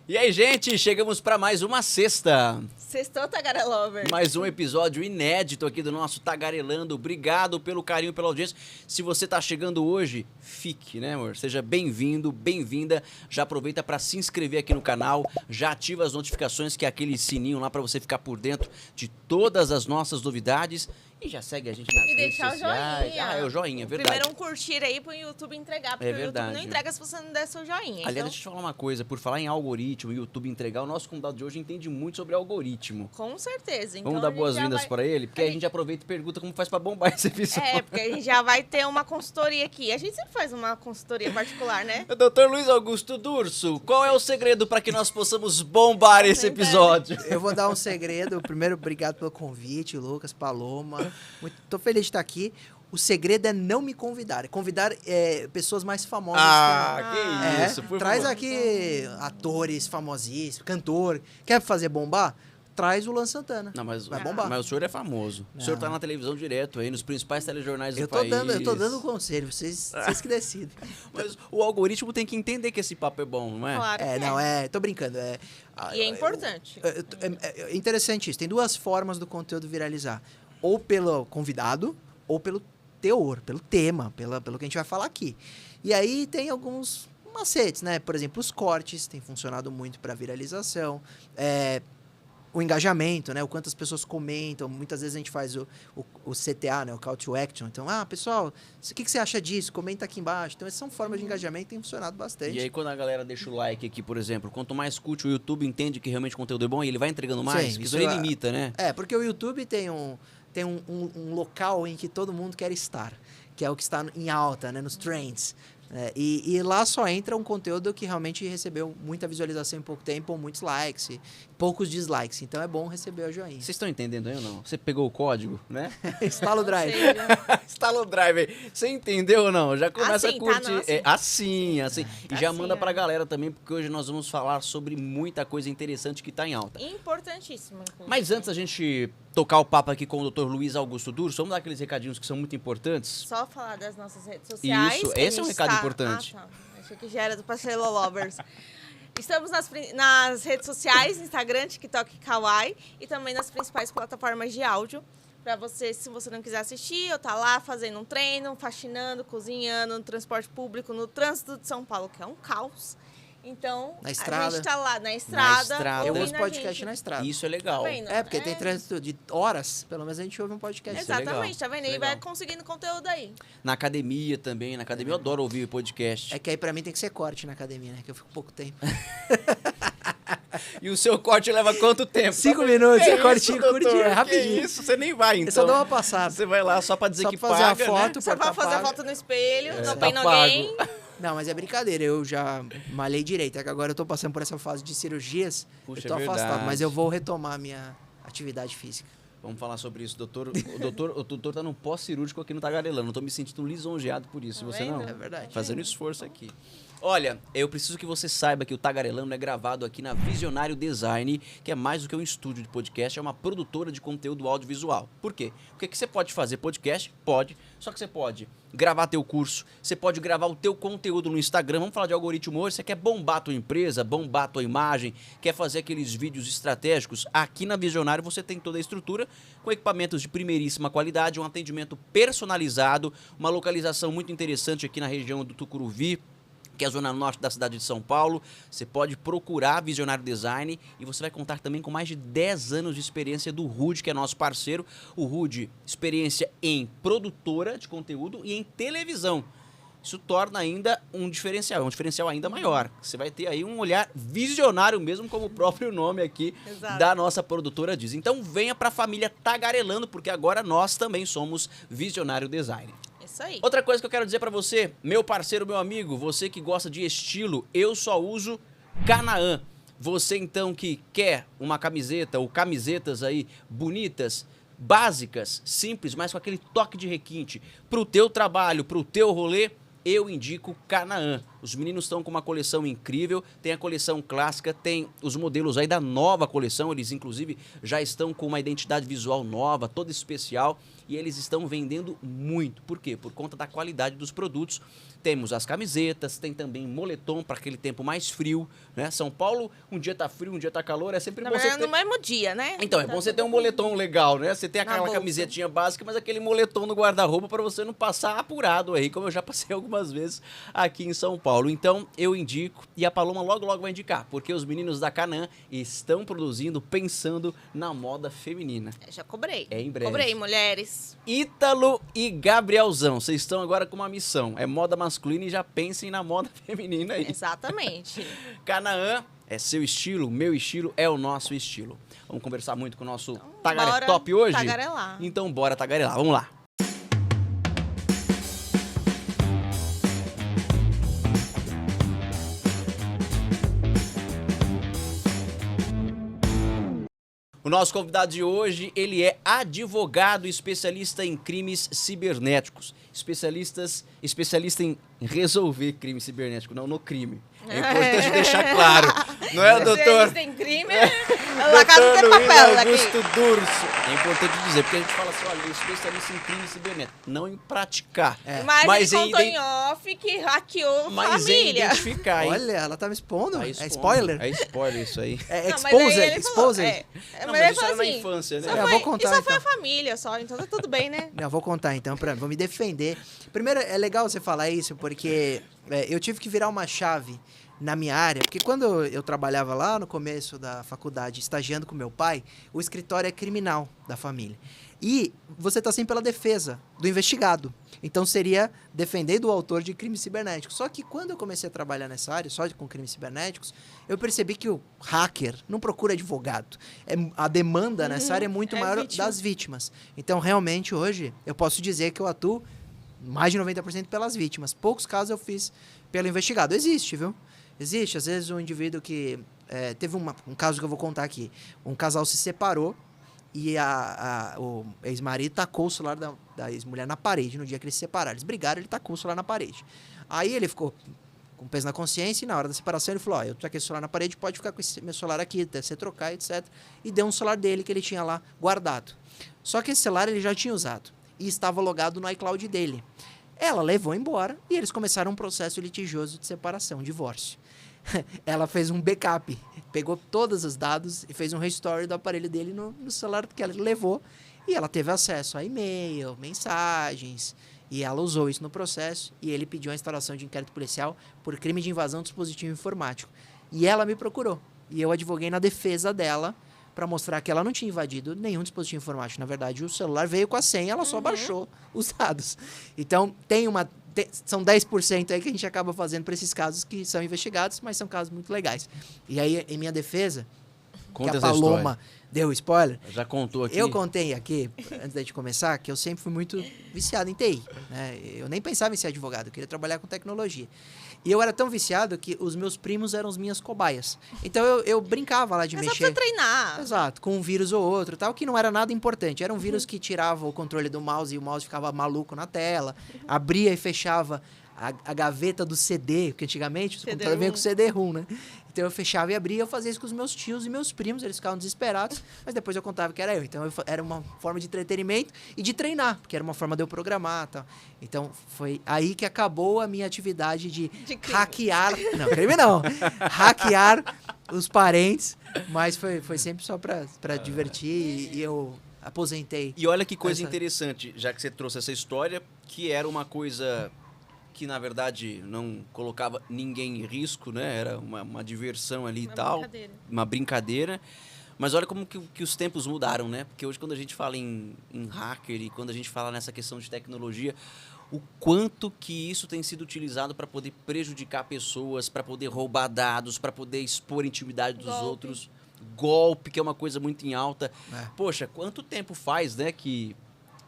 E aí, gente, chegamos para mais uma sexta. Sextou, Tagarelover. Mais um episódio inédito aqui do nosso Tagarelando. Obrigado pelo carinho, pela audiência. Se você tá chegando hoje, fique, né, amor? Seja bem-vindo, bem-vinda. Já aproveita para se inscrever aqui no canal, já ativa as notificações, que é aquele sininho lá para você ficar por dentro de todas as nossas novidades. E já segue a gente nas E redes deixar sociais. o joinha. É o joinha, é verdade. Primeiro um curtir aí pro YouTube entregar, porque o verdade. YouTube não entrega se você não der seu joinha. Aliás, então, deixa eu te falar uma coisa. Por falar em algoritmo e YouTube entregar, o nosso convidado de hoje entende muito sobre algoritmo. com certeza. Então, Vamos dar a gente boas-vindas já vai... para ele? Porque aí a gente aproveita e pergunta como faz para bombar esse episódio. É, porque a gente já vai ter uma consultoria aqui. A gente sempre faz uma consultoria particular, né? Doutor Luiz Augusto Durso, qual é o segredo para que nós possamos bombar esse episódio? Eu vou dar um segredo. Primeiro, obrigado pelo convite, Lucas, Paloma. Tô feliz de estar aqui. O segredo é não me convidar. Convidar pessoas mais famosas. Que É, isso, por traz favor. aqui atores famosíssimos, cantor. Quer fazer bombar? Traz o Luan Santana. Não, mas, Vai bombar. mas o senhor é famoso. O senhor tá na televisão direto aí, nos principais telejornais do Eu país. tô dando conselho, vocês que decidem. Mas o algoritmo tem que entender que esse papo é bom, não é? Claro. Tô brincando. E é importante. É interessante isso. Tem duas formas do conteúdo viralizar. Ou pelo convidado, ou pelo teor, pelo tema, pelo que a gente vai falar aqui. E aí tem alguns macetes, né? Por exemplo, os cortes têm funcionado muito para viralização. O engajamento, né? O quanto as pessoas comentam. Muitas vezes a gente faz o CTA, né? O Call to Action. Então, pessoal, o que você acha disso? Comenta aqui embaixo. Então, essas são formas de engajamento que têm funcionado bastante. E aí, quando a galera deixa o like aqui, por exemplo, quanto mais curte, o YouTube entende que realmente o conteúdo é bom e ele vai entregando mais, Sim, porque isso isso ele limita, né? Porque o YouTube tem um local em que todo mundo quer estar, que é o que está em alta, né, nos trends. E lá só entra um conteúdo que realmente recebeu muita visualização em pouco tempo, ou muitos likes, e poucos dislikes. Então é bom receber o joinha. Vocês estão entendendo aí ou não? Você pegou o código, né? Instala o Drive. Instala o Drive aí. Você entendeu ou não? Já começa Assim, a curtir. tá, não, assim. E já Assim, manda pra galera também, porque hoje nós vamos falar sobre muita coisa interessante que tá em alta. Importantíssimo. inclusive. Mas antes da gente tocar o papo aqui com o Dr. Luiz Augusto Durso, vamos dar aqueles recadinhos que são muito importantes. Só falar das nossas redes sociais. Isso, que a esse é um gente recado tá- importante. Ah, tá. Achei que já era do Parceiro Lovers. Estamos nas redes sociais, Instagram, TikTok e Kawaii, e também nas principais plataformas de áudio. Pra você, se você não quiser assistir, eu tá lá fazendo um treino, faxinando, cozinhando, no transporte público, no trânsito de São Paulo, que é um caos. Então, Na estrada. a gente tá lá na estrada. estrada. Eu ouvindo ouço a podcast gente. na estrada. Isso é legal. Tá vendo? Porque tem trânsito de horas, pelo menos a gente ouve um podcast. Isso é legal. Exatamente, tá vendo? Isso é E vai legal. conseguindo conteúdo aí. Na academia também. Na academia eu adoro ouvir podcast. É que aí pra mim tem que ser corte na academia, né? Que eu fico pouco tempo. E o seu corte leva quanto tempo? 5 minutos, Que é cortinho, isso, doutor? curtinho, é Que rapidinho. isso, você nem vai, então. Eu só dou uma passada. Você vai lá só pra dizer Só que pra fazer a paga, foto. né? Só pra porta fazer a paga. foto no espelho, não Tá tem ninguém. Não, mas é brincadeira, eu já malhei direito. É que agora eu tô passando por essa fase de cirurgias, Puxa, eu tô é afastado, verdade. mas eu vou retomar a minha atividade física. Vamos falar sobre isso, doutor. O doutor tá no pós-cirúrgico aqui no Tagarelando. Eu tô me sentindo lisonjeado por isso. Tá Você não? vendo? É verdade. Fazendo esforço aqui. Olha, eu preciso que você saiba que o Tagarelando é gravado aqui na Visionário Design, que é mais do que um estúdio de podcast, é uma produtora de conteúdo audiovisual. Por quê? Porque que você pode fazer podcast? Pode. Só que você pode gravar teu curso, você pode gravar o teu conteúdo no Instagram. Vamos falar de algoritmo hoje. Você quer bombar a tua empresa, bombar a tua imagem, quer fazer aqueles vídeos estratégicos? Aqui na Visionário você tem toda a estrutura com equipamentos de primeiríssima qualidade, um atendimento personalizado, uma localização muito interessante aqui na região do Tucuruvi, que é a zona norte da cidade de São Paulo. Você pode procurar Visionário Design e você vai contar também com mais de 10 anos de experiência do Rude, que é nosso parceiro. O Rude, experiência em produtora de conteúdo e em televisão. Isso torna ainda um diferencial ainda maior. Você vai ter aí um olhar visionário mesmo, como o próprio nome aqui Exato. da nossa produtora diz. Então venha para a família Tagarelando, porque agora nós também somos Visionário Design. Isso aí. Outra coisa que eu quero dizer pra você, meu parceiro, meu amigo, você que gosta de estilo, eu só uso Canaã. Você então que quer uma camiseta ou camisetas aí bonitas, básicas, simples, mas com aquele toque de requinte pro teu trabalho, pro teu rolê, eu indico Canaã. Os meninos estão com uma coleção incrível, tem a coleção clássica, tem os modelos aí da nova coleção, eles inclusive já estão com uma identidade visual nova, toda especial, e eles estão vendendo muito. Por quê? Por conta da qualidade dos produtos. Temos as camisetas, tem também moletom para aquele tempo mais frio, né? São Paulo, um dia tá frio, um dia tá calor, é sempre Na bom você verdade, ter... no mesmo dia, né? Então, é bom você ter um moletom legal, né? Você tem aquela bolsa. camisetinha básica, mas aquele moletom no guarda-roupa para você não passar apurado aí, como eu já passei algumas vezes aqui em São Paulo. Então, eu indico, e a Paloma logo logo vai indicar, porque os meninos da Canaã estão produzindo, pensando na moda feminina. Já cobrei. É em breve. Cobrei, mulheres. Ítalo e Gabrielzão, vocês estão agora com uma missão. É moda masculina e já pensem na moda feminina aí. Exatamente. Canaã é seu estilo, meu estilo é o nosso estilo. Vamos conversar muito com o nosso bora Tagaré Top hoje? tagarelar. Então bora tagarelar, vamos lá. O nosso convidado de hoje, ele é advogado especialista em crimes cibernéticos. Especialista em resolver crime cibernético, não no crime. É importante deixar claro. Não é, doutor? Especialista em crime, La Casa de Papel daqui. Augusto Durso. É importante dizer, porque a gente fala assim, olha, especialista em crime cibernético, não em praticar. Mas ele contou em off que hackeou Mas em família. identificar, hein? Olha, ela tá me expondo. Tá É expondo. spoiler? É spoiler isso aí. É Não, mas aí exposed, ele falou, exposed. Não, mas ele isso falou era na assim, infância, né? só Eu foi- vou contar, e só foi então. a família só, então tá tudo bem, né? Não, vou contar então, vou me defender. Primeiro, é legal você falar isso, porque eu tive que virar uma chave na minha área, porque quando eu trabalhava lá no começo da faculdade, estagiando com meu pai, o escritório é criminal da família. E você está sempre pela defesa do investigado. Então seria defender o autor de crimes cibernéticos. Só que quando eu comecei a trabalhar nessa área, só com crimes cibernéticos, eu percebi que o hacker não procura advogado. A demanda nessa área é muito maior vítima. das vítimas. Então, realmente, hoje, eu posso dizer que eu atuo mais de 90% pelas vítimas. Poucos casos eu fiz pelo investigado. Existe, viu? Existe. Às vezes, um indivíduo que... teve um caso que eu vou contar aqui. Um casal se separou e o ex-marido tacou o celular da ex-mulher na parede no dia que eles se separaram. Eles brigaram, ele tacou o celular na parede. Aí ele ficou com peso na consciência e na hora da separação ele falou, eu taquei o celular na parede, pode ficar com esse meu celular aqui, até você trocar, etc. E deu um celular dele que ele tinha lá guardado. Só que esse celular ele já tinha usado e estava logado no iCloud dele. Ela levou embora e eles começaram um processo litigioso de separação, divórcio. Ela fez um backup, pegou todos os dados e fez um restore do aparelho dele no celular que ela levou e ela teve acesso a e-mail, mensagens e ela usou isso no processo e ele pediu a instauração de inquérito policial por crime de invasão do dispositivo informático. E ela me procurou e eu advoguei na defesa dela para mostrar que ela não tinha invadido nenhum dispositivo informático. Na verdade, o celular veio com a senha, ela só baixou os dados. Então, são 10% aí que a gente acaba fazendo para esses casos que são investigados, mas são casos muito legais. E aí, em minha defesa, Conta que a essa Paloma história. deu spoiler, Já contou aqui? eu contei aqui, antes da gente começar, que eu sempre fui muito viciado em TI. Né? Eu nem pensava em ser advogado, eu queria trabalhar com tecnologia. E eu era tão viciado que os meus primos eram as minhas cobaias. Então eu brincava lá de Mas só mexer. precisa treinar. Exato, com um vírus ou outro, tal, que não era nada importante. Era um vírus que tirava o controle do mouse e o mouse ficava maluco na tela, abria e fechava a gaveta do CD, porque antigamente o computador vinha com CD-ROM, né? Então eu fechava e abria, eu fazia isso com os meus tios e meus primos, eles ficavam desesperados, mas depois eu contava que era eu. Então era uma forma de entretenimento e de treinar, porque era uma forma de eu programar, tal. Então foi aí que acabou a minha atividade de crime. hackear, não, crime não, hackear os parentes, mas foi sempre só pra divertir e eu aposentei. E olha que coisa Essa- interessante, já que você trouxe essa história, que era uma coisa que, na verdade, não colocava ninguém em risco, né? Era uma diversão ali e tal, Brincadeira. uma brincadeira. Mas olha como que os tempos mudaram, né? Porque hoje, quando a gente fala em hacker e quando a gente fala nessa questão de tecnologia, o quanto que isso tem sido utilizado para poder prejudicar pessoas, para poder roubar dados, para poder expor a intimidade dos Golpe. outros. Golpe, que é uma coisa muito em alta. É. Poxa, quanto tempo faz, né, que...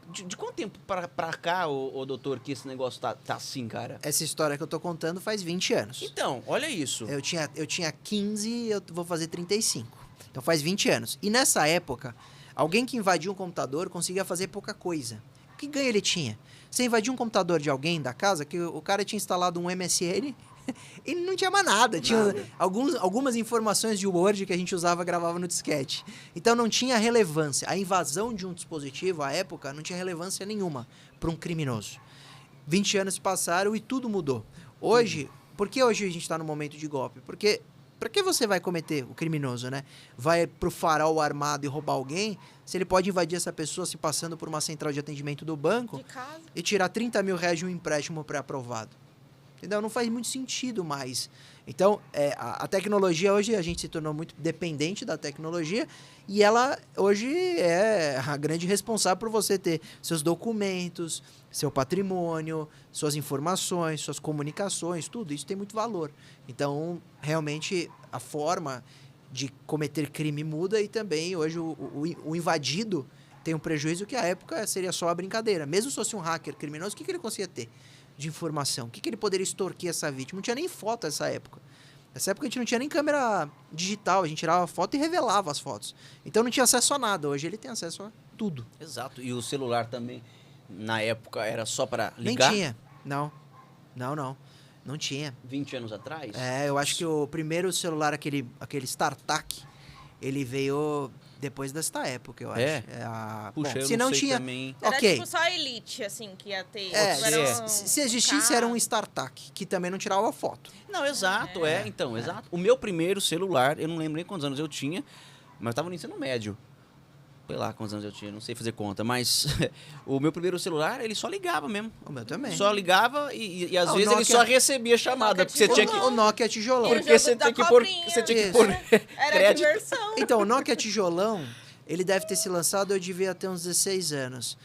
De quanto tempo pra cá, ô doutor, que esse negócio tá assim, cara? Essa história que eu tô contando faz 20 anos. Então, olha isso. Eu tinha 15 e eu vou fazer 35. Então faz 20 anos. E nessa época, alguém que invadia um computador conseguia fazer pouca coisa. Que ganho ele tinha? Você invadia um computador de alguém da casa que o cara tinha instalado um MSN E não tinha mais nada. Tinha algumas informações de Word que a gente usava gravava no disquete. Então não tinha relevância. A invasão de um dispositivo, à época, não tinha relevância nenhuma para um criminoso. 20 anos se passaram e tudo mudou. Hoje, por que hoje a gente está no momento de golpe? Porque para que você vai cometer o criminoso, né? Vai pro farol armado e roubar alguém, se ele pode invadir essa pessoa se passando por uma central de atendimento do banco De casa. e tirar 30 mil reais de um empréstimo pré-aprovado. Entendeu? Não faz muito sentido mais. Então, a tecnologia hoje, a gente se tornou muito dependente da tecnologia e ela hoje é a grande responsável por você ter seus documentos, seu patrimônio, suas informações, suas comunicações, tudo isso tem muito valor. Então, realmente, a forma de cometer crime muda e também hoje o invadido tem um prejuízo que à época seria só a brincadeira. Mesmo se fosse um hacker criminoso, o que ele conseguia ter de informação? O que ele poderia extorquir essa vítima? Não tinha nem foto nessa época. Nessa época a gente não tinha nem câmera digital, a gente tirava foto e revelava as fotos. Então não tinha acesso a nada. Hoje ele tem acesso a tudo. Exato. E o celular também, na época, era só para ligar? Nem tinha. Não tinha. 20 anos atrás? Eu acho que o primeiro celular, aquele StarTAC, ele veio depois desta época, eu acho. Puxa, bom, eu se não não sei tinha também. Era Ok. tipo só a Elite, assim, que ia ter. Se existisse, era um StarTAC, que também não tirava foto. Não, exato, exato. O meu primeiro celular, eu não lembro nem quantos anos eu tinha, mas eu tava no ensino médio. Sei lá quantos anos eu tinha, não sei fazer conta, mas o meu primeiro celular, ele só ligava mesmo. O meu também. Só ligava e às Ah, o vezes ele Nokia- só recebia chamada, porque você tinha que... O Nokia tijolão. E o Porque jogo você da tinha que pôr, cobrinha. você tinha que Isso. pôr Era crédito. diversão. Então, o Nokia tijolão, ele deve ter se lançado, eu devia ter uns 16 anos.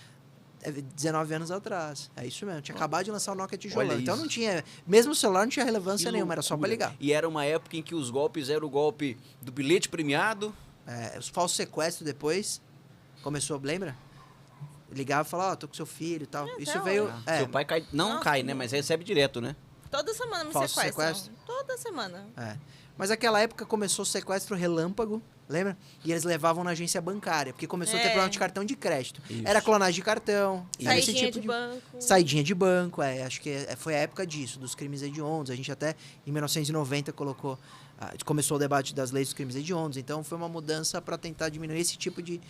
19 anos atrás. É isso mesmo. Tinha acabado de lançar o Nokia tijolão. Olha Então isso. não tinha... Mesmo o celular não tinha relevância Que nenhuma, era só pra loucura. ligar. E era uma época em que os golpes eram o golpe do bilhete premiado. Os falsos sequestros depois... Começou, lembra? Ligava e falava, tô com seu filho e tal. Isso até veio... hoje. Seu pai cai... Não Nossa, cai, né? Mas recebe direto, né? Toda semana me Falso sequestram. sequestro? Toda semana. Mas naquela época começou o sequestro relâmpago, lembra? E eles levavam na agência bancária, porque começou a ter problema de cartão de crédito. Isso. Era clonagem de cartão. Era esse Saidinha tipo de banco. Saidinha de banco, acho que foi a época disso, dos crimes hediondos. A gente até, em 1990, começou o debate das leis dos crimes hediondos. Então, foi uma mudança para tentar diminuir esse tipo de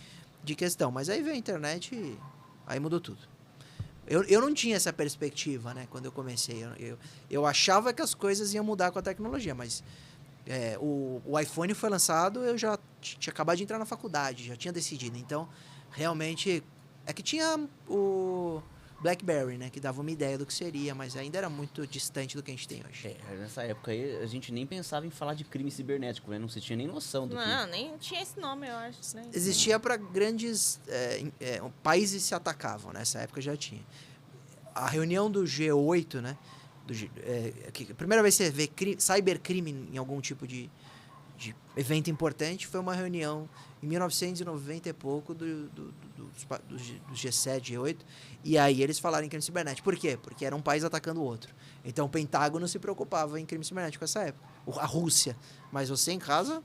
questão. Mas aí veio a internet e aí mudou tudo. Eu não tinha essa perspectiva, né, quando eu comecei. Eu achava que as coisas iam mudar com a tecnologia, mas o iPhone foi lançado, eu já tinha acabado de entrar na faculdade, já tinha decidido. Então, realmente, é que tinha o BlackBerry, né, que dava uma ideia do que seria, mas ainda era muito distante do que a gente tem hoje. Nessa época aí, a gente nem pensava em falar de crime cibernético, né? Não se tinha nem noção do Não, nem tinha esse nome, eu acho. Né? Existia para grandes países se atacavam, nessa época já tinha. A reunião do G8, né? A primeira vez que você vê cybercrime em algum tipo de evento importante foi uma reunião em 1990 e pouco do G7, G8, e aí eles falaram em crime cibernético. Por quê? Porque era um país atacando o outro. Então o Pentágono se preocupava em crime cibernético nessa época. A Rússia. Mas você em casa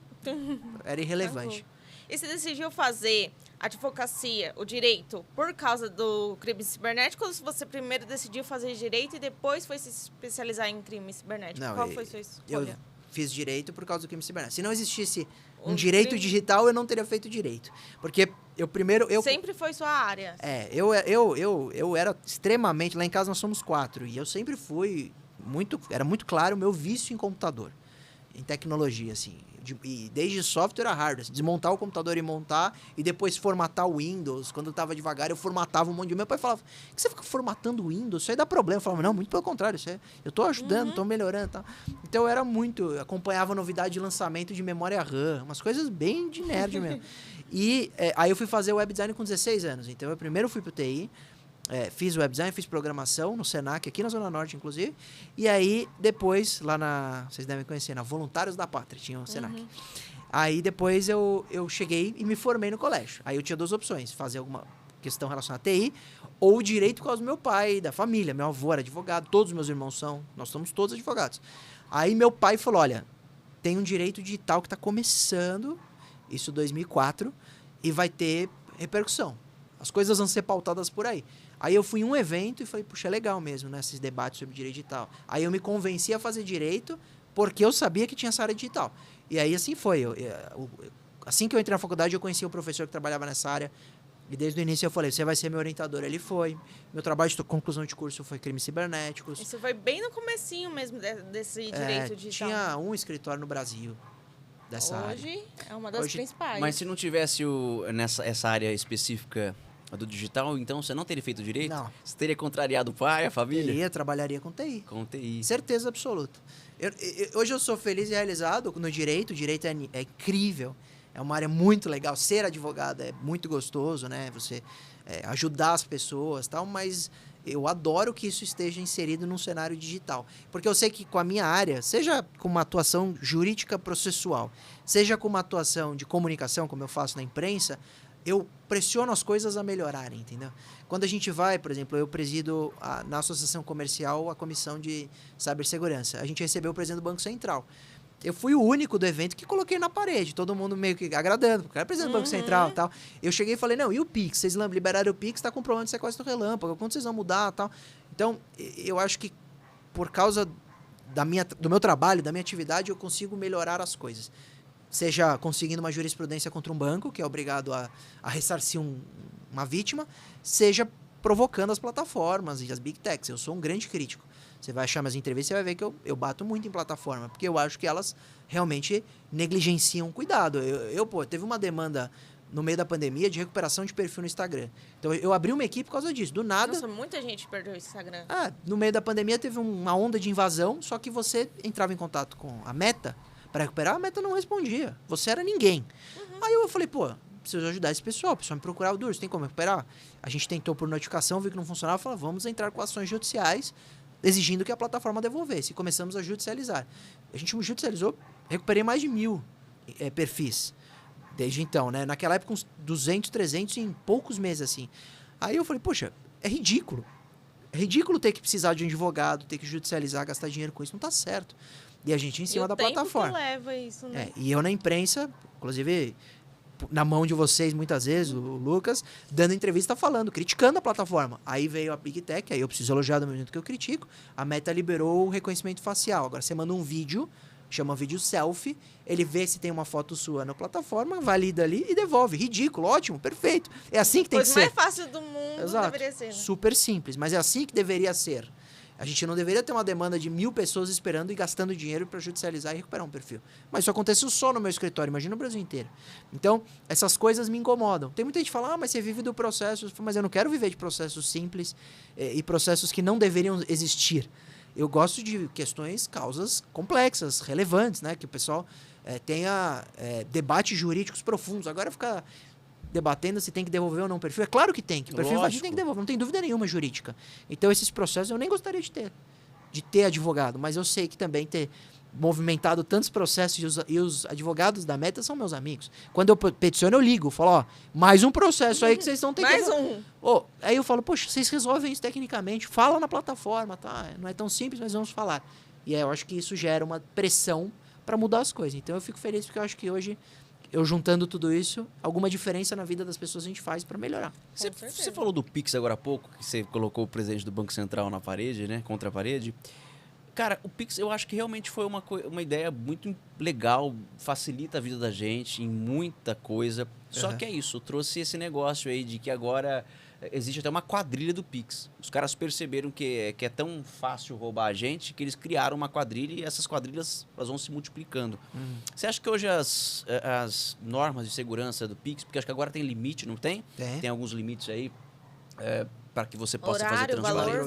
era irrelevante. E você decidiu fazer advocacia, o direito, por causa do crime cibernético, ou você primeiro decidiu fazer direito e depois foi se especializar em crime cibernético? Não, Qual foi sua escolha? Eu fiz direito por causa do crime cibernético. Se não existisse um O direito crime- digital, eu não teria feito direito. Porque Sempre foi sua área. Eu era extremamente... Lá em casa nós somos 4. E eu sempre fui era muito claro o meu vício em computador. Em tecnologia, assim. E desde software a hardware. Desmontar o computador e montar. E depois formatar o Windows. Quando eu tava devagar, eu formatava um monte de... Meu pai falava, por que você fica formatando o Windows? Isso aí dá problema. Eu falava, não, muito pelo contrário. Eu tô ajudando, tô melhorando. Tá? Então eu era muito... Acompanhava novidade de lançamento de memória RAM. Umas coisas bem de nerd mesmo. E aí eu fui fazer web design com 16 anos. Então eu primeiro fui pro TI. Fiz web design, fiz programação no Senac, aqui na Zona Norte, inclusive. E aí, depois, lá vocês devem conhecer, na Voluntários da Pátria, tinha o Senac. Aí, depois, eu cheguei e me formei no colégio. Aí, eu tinha 2 opções, fazer alguma questão relacionada a TI ou direito por causa do meu pai, da família. Meu avô era advogado, todos os meus irmãos nós somos todos advogados. Aí, meu pai falou, olha, tem um direito digital que está começando, isso em 2004, e vai ter repercussão. As coisas vão ser pautadas por aí. Aí eu fui em um evento e falei, puxa, é legal mesmo, né? Esses debates sobre direito digital. Aí eu me convenci a fazer direito porque eu sabia que tinha essa área digital. E aí assim foi. Assim que eu entrei na faculdade, eu conheci um professor que trabalhava nessa área. E desde o início eu falei, você vai ser meu orientador. Ele foi. Meu trabalho de conclusão de curso foi crimes cibernéticos. Isso foi bem no comecinho mesmo desse direito digital. Tinha um escritório no Brasil dessa área. Hoje é uma das principais. Mas se não tivesse essa área específica do digital, então você não teria feito direito? Não. Você teria contrariado o pai, a família? Trabalharia com TI. Com TI. Certeza absoluta. Hoje eu sou feliz e realizado no direito. O direito é incrível. É uma área muito legal. Ser advogado é muito gostoso, né? Você ajudar as pessoas e tal, mas eu adoro que isso esteja inserido num cenário digital. Porque eu sei que com a minha área, seja com uma atuação jurídica processual, seja com uma atuação de comunicação, como eu faço na imprensa, eu pressiono as coisas a melhorarem, entendeu? Quando a gente vai, por exemplo, eu presido na Associação Comercial a Comissão de Cibersegurança. A gente recebeu o presidente do Banco Central. Eu fui o único do evento que coloquei na parede, todo mundo meio que agradando, porque era presidente do Banco Central e tal. Eu cheguei e falei, não, e o Pix? Vocês liberaram o Pix, tá com problema de sequestro relâmpago, quando vocês vão mudar e tal? Então, eu acho que por causa do meu trabalho, da minha atividade, eu consigo melhorar as coisas. Seja conseguindo uma jurisprudência contra um banco, que é obrigado a ressarcir uma vítima, seja provocando as plataformas e as big techs. Eu sou um grande crítico. Você vai achar minhas entrevistas, você vai ver que eu bato muito em plataforma, porque eu acho que elas realmente negligenciam o cuidado. Teve uma demanda no meio da pandemia de recuperação de perfil no Instagram. Então, eu abri uma equipe por causa disso. Do nada... Nossa, muita gente perdeu o Instagram. No meio da pandemia teve uma onda de invasão, só que você entrava em contato com a Meta para recuperar, a Meta não respondia. Você era ninguém. Aí eu falei, preciso ajudar esse pessoal. O pessoal me procurava, Duro, tem como recuperar? A gente tentou por notificação, viu que não funcionava, falou, vamos entrar com ações judiciais exigindo que a plataforma devolvesse. E começamos a judicializar. A gente judicializou, recuperei mais de 1.000 perfis desde então, né? Naquela época, uns 200, 300 em poucos meses, assim. Aí eu falei, poxa, é ridículo. É ridículo ter que precisar de um advogado, ter que judicializar, gastar dinheiro com isso. Não tá certo. E a gente em cima da plataforma. Que leva isso, né? E eu na imprensa, inclusive na mão de vocês muitas vezes, o Lucas, dando entrevista falando, criticando a plataforma. Aí veio a Big Tech, aí eu preciso elogiar do mesmo jeito que eu critico, a Meta liberou o reconhecimento facial. Agora você manda um vídeo, chama vídeo selfie, ele vê se tem uma foto sua na plataforma, valida ali e devolve. Ridículo, ótimo, perfeito. É assim que tem que ser. Coisa mais fácil do mundo. Exato. Deveria ser. Né? Super simples, mas é assim que deveria ser. A gente não deveria ter uma demanda de 1.000 pessoas esperando e gastando dinheiro para judicializar e recuperar um perfil. Mas isso aconteceu só no meu escritório, imagina no Brasil inteiro. Então, essas coisas me incomodam. Tem muita gente que fala, mas você vive do processo. Mas eu não quero viver de processos simples e processos que não deveriam existir. Eu gosto de questões, causas complexas, relevantes, né? Que o pessoal tenha debates jurídicos profundos. Agora ficar debatendo se tem que devolver ou não o perfil. É claro que tem, que o perfil invadido tem que devolver, não tem dúvida nenhuma jurídica. Então, esses processos eu nem gostaria de ter advogado, mas eu sei que também ter movimentado tantos processos e os advogados da Meta são meus amigos. Quando eu peticiono, eu ligo, falo, mais um processo aí que vocês estão tendo. Mais um. Aí eu falo, poxa, vocês resolvem isso tecnicamente, fala na plataforma, tá? Não é tão simples, mas vamos falar. E aí eu acho que isso gera uma pressão para mudar as coisas. Então eu fico feliz porque eu acho que hoje eu juntando tudo isso, alguma diferença na vida das pessoas a gente faz para melhorar. Você falou do Pix agora há pouco, que você colocou o presidente do Banco Central na parede, né? Contra a parede. Cara, o Pix eu acho que realmente foi uma ideia muito legal, facilita a vida da gente em muita coisa. Só que é isso, trouxe esse negócio aí de que agora existe até uma quadrilha do Pix. Os caras perceberam que é tão fácil roubar a gente que eles criaram uma quadrilha e essas quadrilhas elas vão se multiplicando. Você acha que hoje as normas de segurança do Pix, porque acho que agora tem limite, não tem? Tem alguns limites aí para que você possa fazer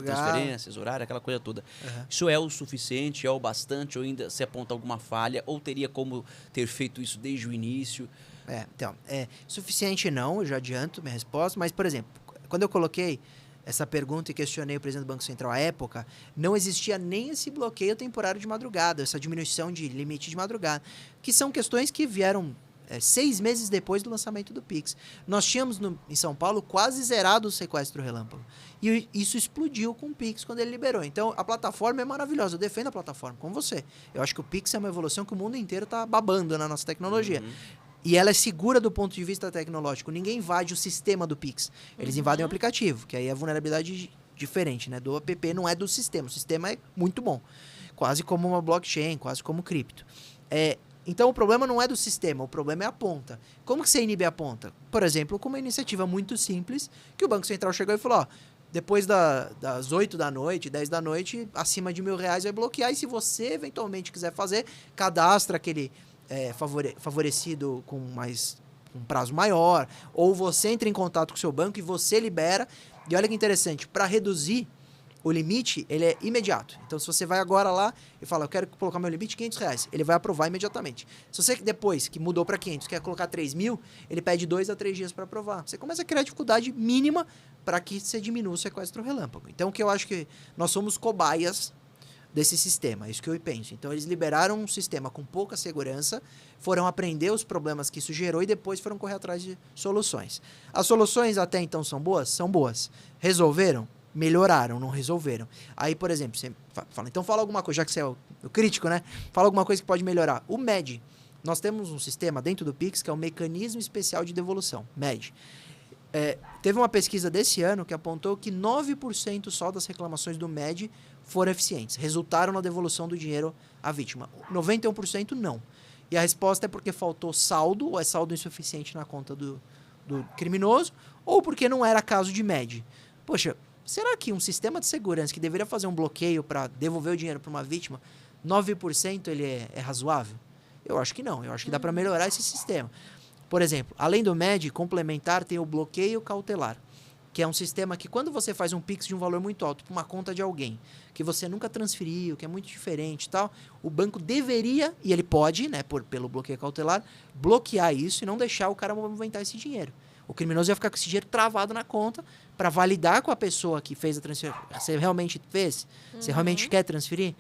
transferências, horário, aquela coisa toda. Isso é o suficiente, é o bastante, ou ainda se aponta alguma falha, ou teria como ter feito isso desde o início? Então, suficiente não, eu já adianto minha resposta, mas, por exemplo, quando eu coloquei essa pergunta e questionei o presidente do Banco Central à época, não existia nem esse bloqueio temporário de madrugada, essa diminuição de limite de madrugada, que são questões que vieram 6 meses depois do lançamento do Pix. Nós tínhamos em São Paulo quase zerado o sequestro relâmpago. E isso explodiu com o Pix quando ele liberou. Então, a plataforma é maravilhosa. Eu defendo a plataforma, como você. Eu acho que o Pix é uma evolução que o mundo inteiro está babando na nossa tecnologia. E ela é segura do ponto de vista tecnológico. Ninguém invade o sistema do Pix. Eles invadem o aplicativo, que aí é vulnerabilidade diferente, né? Do app não é do sistema. O sistema é muito bom. Quase como uma blockchain, quase como cripto. Então, o problema não é do sistema, o problema é a ponta. Como que você inibe a ponta? Por exemplo, com uma iniciativa muito simples, que o Banco Central chegou e falou, ó, depois das 8 da noite, 10 da noite, acima de R$1.000 vai bloquear. E se você eventualmente quiser fazer, cadastra aquele favorecido com um prazo maior, ou você entra em contato com o seu banco e você libera. E olha que interessante, para reduzir o limite, ele é imediato. Então, se você vai agora lá e fala, eu quero colocar meu limite R$500, ele vai aprovar imediatamente. Se você, depois que mudou para 500, quer colocar 3.000, ele pede 2 a 3 dias para aprovar. Você começa a criar dificuldade mínima para que você diminua o sequestro relâmpago. Então, o que eu acho que nós somos cobaias desse sistema, é isso que eu penso. Então, eles liberaram um sistema com pouca segurança, foram aprender os problemas que isso gerou e depois foram correr atrás de soluções. As soluções até então são boas? São boas. Resolveram? Melhoraram, não resolveram. Aí, por exemplo, você fala, então fala alguma coisa, já que você é o crítico, né? Fala alguma coisa que pode melhorar. O MED. Nós temos um sistema dentro do Pix que é o Mecanismo Especial de Devolução, MED. Teve uma pesquisa desse ano que apontou que 9% só das reclamações do MED foram eficientes, resultaram na devolução do dinheiro à vítima. 91% não. E a resposta é porque faltou saldo, ou é saldo insuficiente na conta do criminoso, ou porque não era caso de MED. Poxa, será que um sistema de segurança que deveria fazer um bloqueio para devolver o dinheiro para uma vítima, 9% ele é razoável? Eu acho que não. Eu acho que dá para melhorar esse sistema. Por exemplo, além do MED, complementar tem o bloqueio cautelar, que é um sistema que quando você faz um Pix de um valor muito alto para uma conta de alguém, que você nunca transferiu, que é muito diferente e tal, o banco deveria, e ele pode, né, pelo bloqueio cautelar, bloquear isso e não deixar o cara movimentar esse dinheiro. O criminoso ia ficar com esse dinheiro travado na conta para validar com a pessoa que fez a transferência. Você realmente fez? Você realmente quer transferir?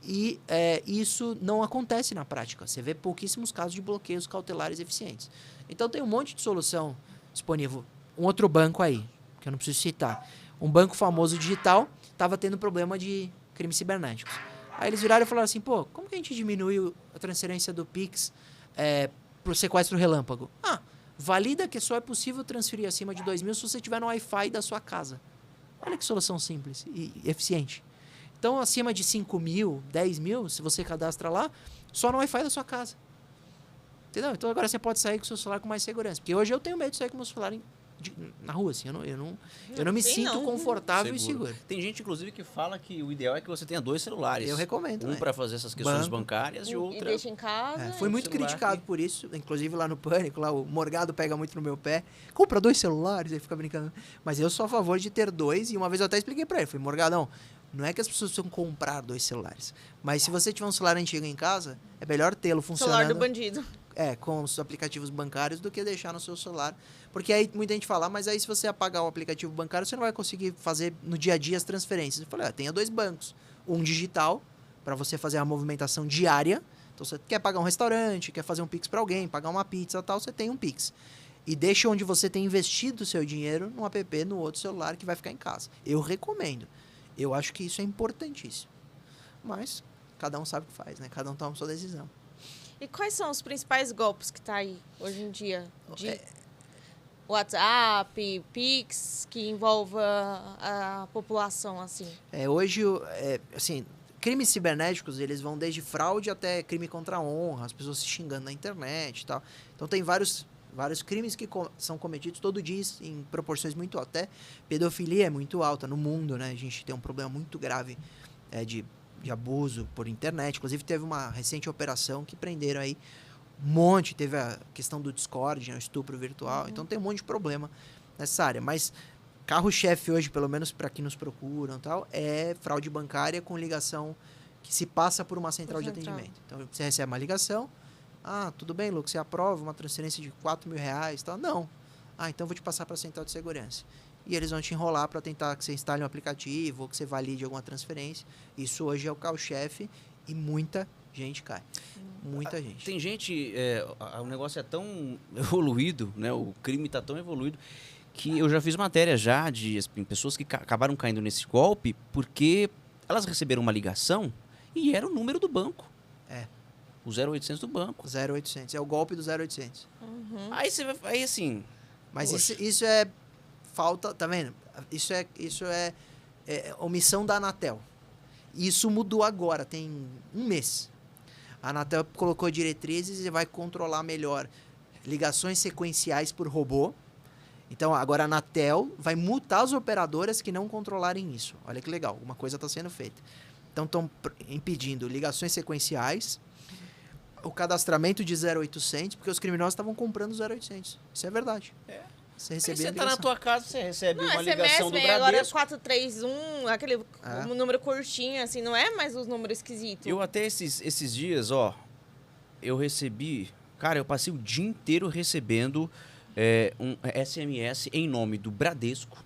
E isso não acontece na prática. Você vê pouquíssimos casos de bloqueios cautelares eficientes. Então, tem um monte de solução disponível. Um outro banco aí, que eu não preciso citar. Um banco famoso digital estava tendo problema de crimes cibernéticos. Aí eles viraram e falaram assim, pô, como que a gente diminui a transferência do Pix para o sequestro relâmpago? Valida que só é possível transferir acima de 2.000 se você tiver no Wi-Fi da sua casa. Olha que solução simples e eficiente. Então, acima de 5.000, 10.000, se você cadastra lá, só no Wi-Fi da sua casa. Entendeu? Então, agora você pode sair com o seu celular com mais segurança. Porque hoje eu tenho medo de sair com o meu celular na rua, assim. Eu não me sinto confortável e seguro. Tem gente, inclusive, que fala que o ideal é que você tenha 2 celulares. Eu recomendo. Um para fazer essas questões bancárias e outro. E deixa em casa. Fui muito criticado por isso, inclusive lá no Pânico, lá o Morgado pega muito no meu pé. Compra 2 celulares, aí fica brincando. Mas eu sou a favor de ter 2, e uma vez eu até expliquei pra ele. Falei, Morgadão, não é que as pessoas precisam comprar 2 celulares. Mas se você tiver um celular antigo em casa, é melhor tê-lo funcionando. Celular do bandido. Com os aplicativos bancários do que deixar no seu celular. Porque aí muita gente fala, mas aí se você apagar o aplicativo bancário, você não vai conseguir fazer no dia a dia as transferências. Eu falei, tenha 2 bancos. Um digital, para você fazer a movimentação diária. Então, você quer pagar um restaurante, quer fazer um Pix para alguém, pagar uma pizza e tal, você tem um Pix. E deixa onde você tem investido o seu dinheiro num app, no outro celular que vai ficar em casa. Eu recomendo. Eu acho que isso é importantíssimo. Mas cada um sabe o que faz, né? Cada um toma a sua decisão. E quais são os principais golpes que tá aí hoje em dia? De WhatsApp, Pix, que envolva a população, assim? Hoje, assim, crimes cibernéticos, eles vão desde fraude até crime contra a honra, as pessoas se xingando na internet e tal. Então, tem vários crimes que são cometidos todo dia em proporções muito altas. Até pedofilia é muito alta no mundo, né? A gente tem um problema muito grave de abuso por internet. Inclusive, teve uma recente operação que prenderam aí um monte. Teve a questão do Discord, né? O estupro virtual. Então, tem um monte de problema nessa área. Mas carro-chefe hoje, pelo menos para quem nos procuram e tal, é fraude bancária com ligação que se passa por uma central de atendimento. Então, você recebe uma ligação. Tudo bem, Lucas, você aprova uma transferência de R$4.000 e tal? Não. Então vou te passar para a central de segurança. E eles vão te enrolar para tentar que você instale um aplicativo ou que você valide alguma transferência. Isso hoje é o carro-chefe e muita gente cai. Muita gente. Tem gente, o negócio é tão evoluído, né? O crime está tão evoluído que eu já fiz matéria de pessoas que acabaram caindo nesse golpe porque elas receberam uma ligação e era o número do banco. O 0800 do banco. 0800. É o golpe do 0800. Aí você vai... Aí assim... Mas Poxa. isso é falta... Tá vendo? Isso é omissão da Anatel. Isso mudou agora, tem um mês. A Anatel colocou diretrizes e vai controlar melhor ligações sequenciais por robô. Então, agora a Anatel vai multar as operadoras que não controlarem isso. Olha que legal, uma coisa está sendo feita. Então, estão impedindo ligações sequenciais, o cadastramento de 0800, porque os criminosos estavam comprando 0800. Isso é verdade. Você Aí recebia você a tá na ligação. tua casa, você recebe Não, uma SMS ligação do vem agora Bradesco. 431, aquele um número curtinho, assim, não é mais os números esquisitos. Eu até esses dias, ó, eu recebi... Cara, eu passei o dia inteiro recebendo um SMS em nome do Bradesco,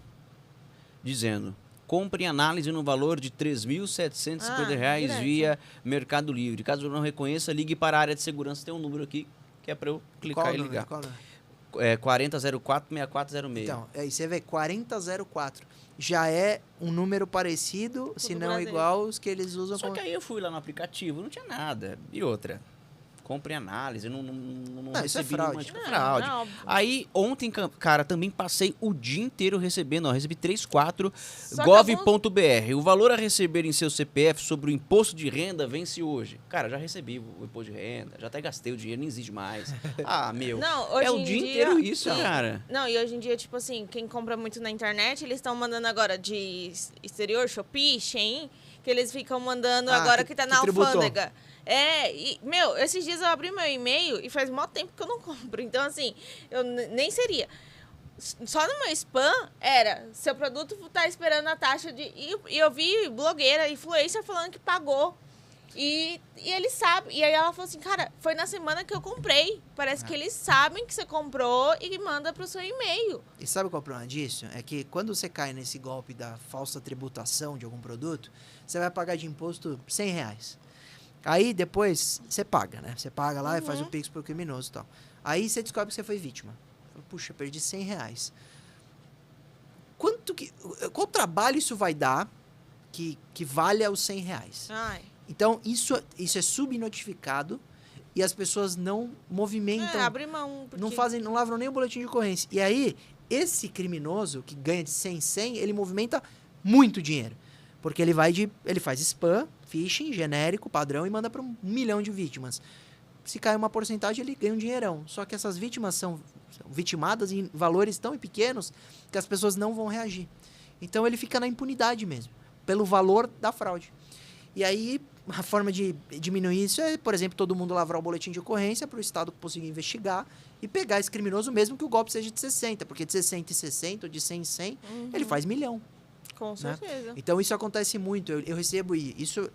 dizendo: compre análise no valor de R$ 3.750 direto. via Mercado Livre. Caso eu não reconheça, ligue para a área de segurança. Tem um número aqui que é para eu clicar Qual e o número? ligar. Qual o número? 4004-6406. Então, aí você vê 4004. Já é um número parecido, se não Bradesco. igual os que eles usam Só com... que aí eu fui lá no aplicativo, não tinha nada. E outra, compre análise, não isso é recebi fraude. nenhuma dica. Não, Fraude. não, óbvio. Aí, ontem, cara, também passei o dia inteiro recebendo, ó, recebi 34 Só que gov.br. O valor a receber em seu CPF sobre o imposto de renda vence hoje. Cara, já recebi o imposto de renda, já até gastei o dinheiro, nem existe mais. Ah, meu, Não, hoje é o em dia dia- inteiro isso, Não. cara. Não, e hoje em dia, tipo assim, quem compra muito na internet, eles estão mandando agora de exterior, Shopee, Shein, que eles ficam mandando agora que tá na tributou. alfândega. Meu, esses dias eu abri meu e-mail e faz mó tempo que eu não compro. Então, assim, eu nem seria. Só no meu spam era, seu produto tá esperando a taxa de... E eu vi blogueira, influencer falando que pagou. E eles sabem. E aí ela falou assim, cara, foi na semana que eu comprei. Parece que eles sabem que você comprou e manda pro seu e-mail. E sabe qual é o problema disso? É que quando você cai nesse golpe da falsa tributação de algum produto, você vai pagar de imposto R$100. Aí depois você paga, né? Você paga lá e faz o Pix pro criminoso e tal. Aí você descobre que você foi vítima. Puxa, perdi R$100. Qual trabalho isso vai dar que valha os R$100? Ai. Então, isso é subnotificado e as pessoas não movimentam, Abre mão. Porque... não lavram nem o boletim de ocorrência. E aí, esse criminoso que ganha de 100 em 100, ele movimenta muito dinheiro. Porque ele faz spam, phishing, genérico, padrão, e manda para 1 milhão de vítimas. Se cai uma porcentagem, ele ganha um dinheirão. Só que essas vítimas são vitimadas em valores tão pequenos que as pessoas não vão reagir. Então, ele fica na impunidade mesmo, pelo valor da fraude. E aí, a forma de diminuir isso é, por exemplo, todo mundo lavrar o boletim de ocorrência para o Estado conseguir investigar e pegar esse criminoso mesmo que o golpe seja de 60, porque de 60 em 60 ou de 100 em 100, ele faz 1 milhão. Com certeza. Então, isso acontece muito. Eu recebo isso,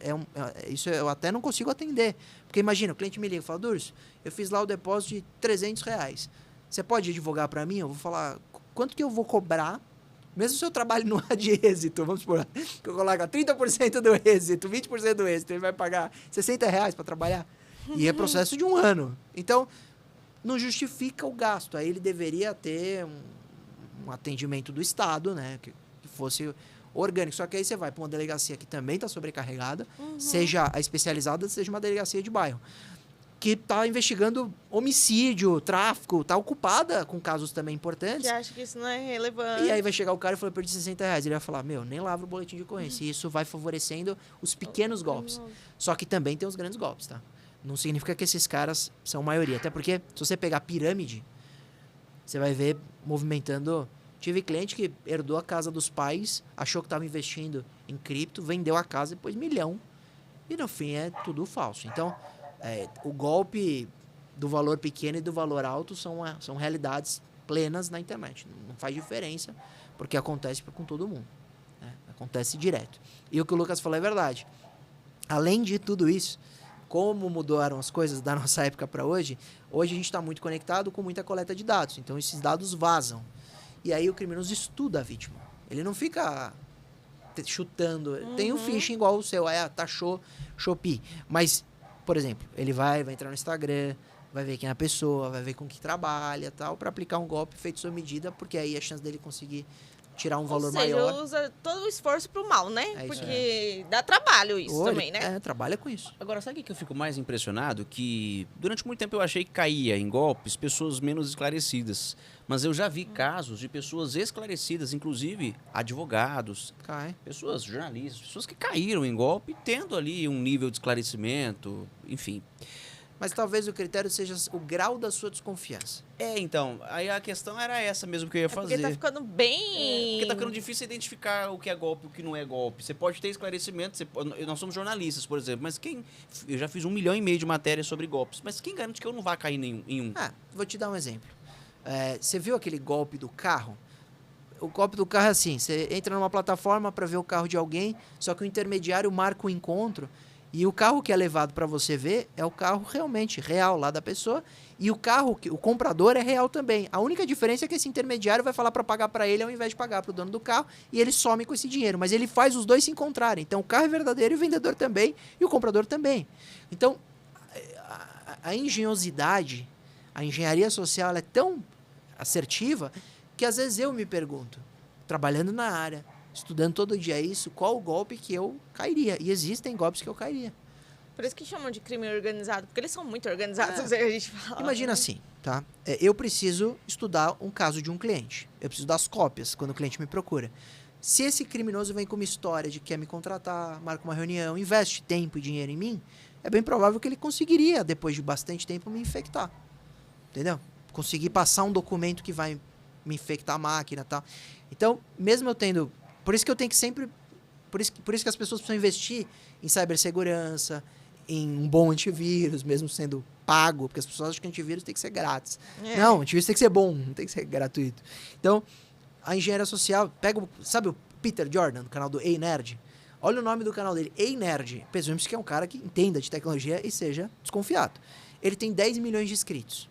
isso eu até não consigo atender. Porque imagina, o cliente me liga e fala, Durso, eu fiz lá o depósito de R$300. Você pode advogar para mim? Eu vou falar, quanto que eu vou cobrar? Mesmo se eu trabalho no A de êxito, vamos supor, que eu coloco 30% do êxito, 20% do êxito, ele vai pagar R$60 para trabalhar. E é processo de 1 ano. Então, não justifica o gasto. Aí ele deveria ter um atendimento do Estado, né? Que fosse orgânico. Só que aí você vai para uma delegacia que também está sobrecarregada, seja a especializada, seja uma delegacia de bairro, que está investigando homicídio, tráfico, está ocupada com casos também importantes. Que acha que isso não é relevante. E aí vai chegar o cara e falar, perdi R$60. Ele vai falar, nem lavra o boletim de ocorrência. E isso vai favorecendo os pequenos golpes. Só que também tem os grandes golpes, tá? Não significa que esses caras são maioria. Até porque, se você pegar pirâmide, você vai ver movimentando... Tive cliente que herdou a casa dos pais, achou que estava investindo em cripto, vendeu a casa e depois 1 milhão. E no fim é tudo falso. Então, o golpe do valor pequeno e do valor alto são realidades plenas na internet. Não faz diferença, porque acontece com todo mundo. Né? Acontece direto. E o que o Lucas falou é verdade. Além de tudo isso, como mudaram as coisas da nossa época para hoje a gente está muito conectado com muita coleta de dados. Então, esses dados vazam. E aí o criminoso estuda a vítima. Ele não fica chutando. Tem um phishing igual o seu, taxou Shopee. Mas, por exemplo, ele vai entrar no Instagram, vai ver quem é a pessoa, vai ver com que trabalha, tal, para aplicar um golpe feito sob medida, porque aí a chance dele conseguir tirar um valor Ou seja, maior. usa todo o esforço pro mal, né? É isso Porque dá trabalho isso Ou também, né? trabalha com isso. Agora, sabe o que eu fico mais impressionado? Que durante muito tempo eu achei que caía em golpes pessoas menos esclarecidas. Mas eu já vi casos de pessoas esclarecidas, inclusive advogados, Cai. pessoas, jornalistas, pessoas que caíram em golpe tendo ali um nível de esclarecimento, enfim. Mas talvez o critério seja o grau da sua desconfiança. Então, aí a questão era essa mesmo que eu ia fazer. Porque tá ficando bem... Porque tá ficando difícil identificar o que é golpe e o que não é golpe. Você pode ter esclarecimento, nós somos jornalistas, por exemplo, mas eu já fiz 1,5 milhão de matérias sobre golpes, mas quem garante que eu não vá cair em um? Vou te dar um exemplo. Você viu aquele golpe do carro? O golpe do carro é assim, você entra numa plataforma para ver o carro de alguém, só que o intermediário marca o encontro e o carro que é levado para você ver é o carro realmente real lá da pessoa e o carro, o comprador é real também. A única diferença é que esse intermediário vai falar para pagar para ele ao invés de pagar para o dono do carro e ele some com esse dinheiro, mas ele faz os dois se encontrarem. Então o carro é verdadeiro e o vendedor também e o comprador também. Então a engenhosidade, a engenharia social ela é tão assertiva que às vezes eu me pergunto, trabalhando na área, estudando todo dia isso, qual o golpe que eu cairia? E existem golpes que eu cairia. Por isso que chamam de crime organizado, porque eles são muito organizados, a gente fala. Imagina assim, tá? Eu preciso estudar um caso de um cliente. Eu preciso das cópias quando o cliente me procura. Se esse criminoso vem com uma história de que quer me contratar, marca uma reunião, investe tempo e dinheiro em mim, é bem provável que ele conseguiria, depois de bastante tempo, me infectar. Entendeu? Conseguir passar um documento que vai me infectar a máquina e tal. Então, mesmo eu tendo... Por isso que eu tenho que sempre... Por isso que as pessoas precisam investir em cibersegurança, em um bom antivírus, mesmo sendo pago, porque as pessoas acham que antivírus tem que ser grátis. Não, antivírus tem que ser bom, não tem que ser gratuito. Então, a engenharia social... Sabe o Peter Jordan, do canal do Ei Nerd? Olha o nome do canal dele, Ei Nerd. Presumimos que é um cara que entenda de tecnologia e seja desconfiado. Ele tem 10 milhões de inscritos.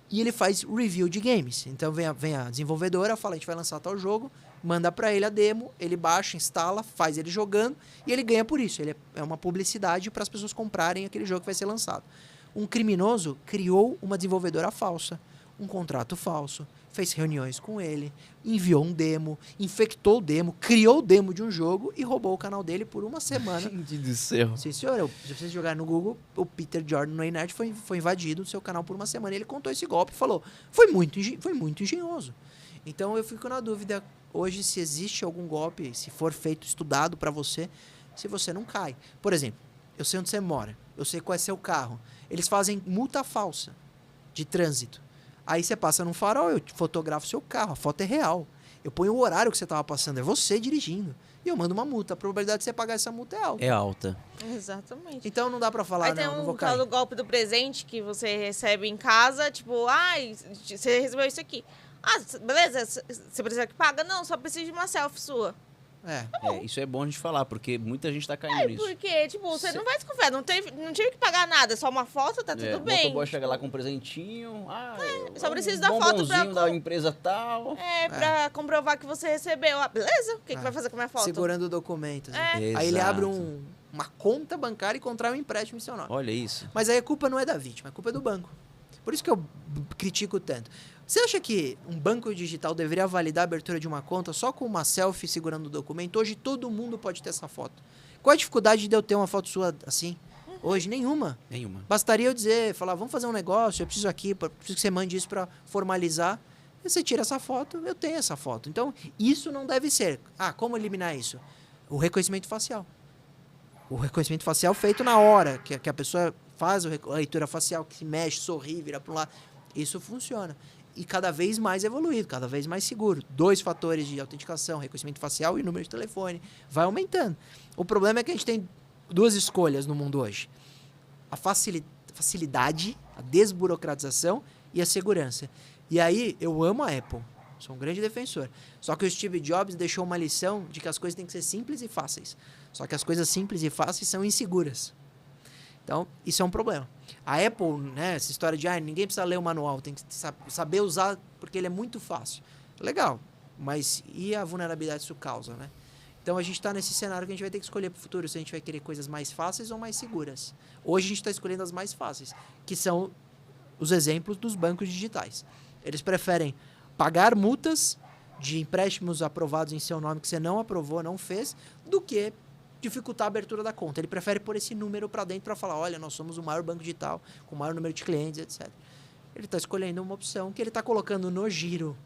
E ele faz review de games. Então vem a desenvolvedora, fala, a gente vai lançar tal jogo, manda pra ele a demo, ele baixa, instala, faz ele jogando e ele ganha por isso. Ele é uma publicidade para as pessoas comprarem aquele jogo que vai ser lançado. Um criminoso criou uma desenvolvedora falsa, um contrato falso, fez reuniões com ele, enviou um demo, infectou o demo, criou o demo de um jogo e roubou o canal dele por uma semana. Gente do céu. Sim, senhor. Se você jogar no Google, o Peter Jordan no Nerd foi invadido o seu canal por uma semana. E ele contou esse golpe e falou, foi muito engenhoso. Então eu fico na dúvida hoje se existe algum golpe, se for feito, estudado para você, se você não cai. Por exemplo, eu sei onde você mora, eu sei qual é seu carro. Eles fazem multa falsa de trânsito. Aí você passa num farol, eu fotografo seu carro, a foto é real. Eu ponho o horário que você estava passando, é você dirigindo. E eu mando uma multa. A probabilidade de você pagar essa multa é alta. É alta. Exatamente. Então não dá pra falar, Aí tem não vou um tal cair. do golpe do presente que você recebe em casa, tipo, ai, você recebeu isso aqui. Ah, beleza, você precisa que paga? Não, só preciso de uma selfie sua. Isso é bom a gente falar, porque muita gente tá caindo nisso. Porque, tipo, você não vai desconfiar, não tive que pagar nada, só uma foto, tá tudo O bem. motoboy chega lá com um presentinho. Eu só preciso da foto pra... da empresa tal. pra comprovar que você recebeu. Ah, beleza, o que vai fazer com a minha foto? Segurando o documento. Assim. É. Aí ele abre Exato. uma conta bancária e contrai um empréstimo em seu nome. Olha isso. Mas aí a culpa não é da vítima, a culpa é do banco. Por isso que eu critico tanto. Você acha que um banco digital deveria validar a abertura de uma conta só com uma selfie segurando o documento? Hoje todo mundo pode ter essa foto. Qual a dificuldade de eu ter uma foto sua assim? Hoje, nenhuma. Nenhuma. Bastaria eu falar, vamos fazer um negócio, eu preciso preciso que você mande isso para formalizar. E você tira essa foto, eu tenho essa foto. Então, isso não deve ser. Como eliminar isso? O reconhecimento facial. O reconhecimento facial feito na hora, que a pessoa faz a leitura facial, que se mexe, sorri, vira para um lado. Isso funciona. E cada vez mais evoluído, cada vez mais seguro. 2 fatores de autenticação, reconhecimento facial e número de telefone. Vai aumentando. O problema é que a gente tem 2 escolhas no mundo hoje. A facilidade, a desburocratização e a segurança. E aí, eu amo a Apple. Sou um grande defensor. Só que o Steve Jobs deixou uma lição de que as coisas têm que ser simples e fáceis. Só que as coisas simples e fáceis são inseguras. Então, isso é um problema. A Apple, né, essa história de ninguém precisa ler o manual, tem que saber usar porque ele é muito fácil. Legal, mas e a vulnerabilidade isso causa, né? Então, a gente está nesse cenário que a gente vai ter que escolher para o futuro se a gente vai querer coisas mais fáceis ou mais seguras. Hoje, a gente está escolhendo as mais fáceis, que são os exemplos dos bancos digitais. Eles preferem pagar multas de empréstimos aprovados em seu nome que você não aprovou, não fez, do que dificultar a abertura da conta. Ele prefere pôr esse número para dentro para falar, olha, nós somos o maior banco digital, com o maior número de clientes, etc. Ele está escolhendo uma opção que ele está colocando no giro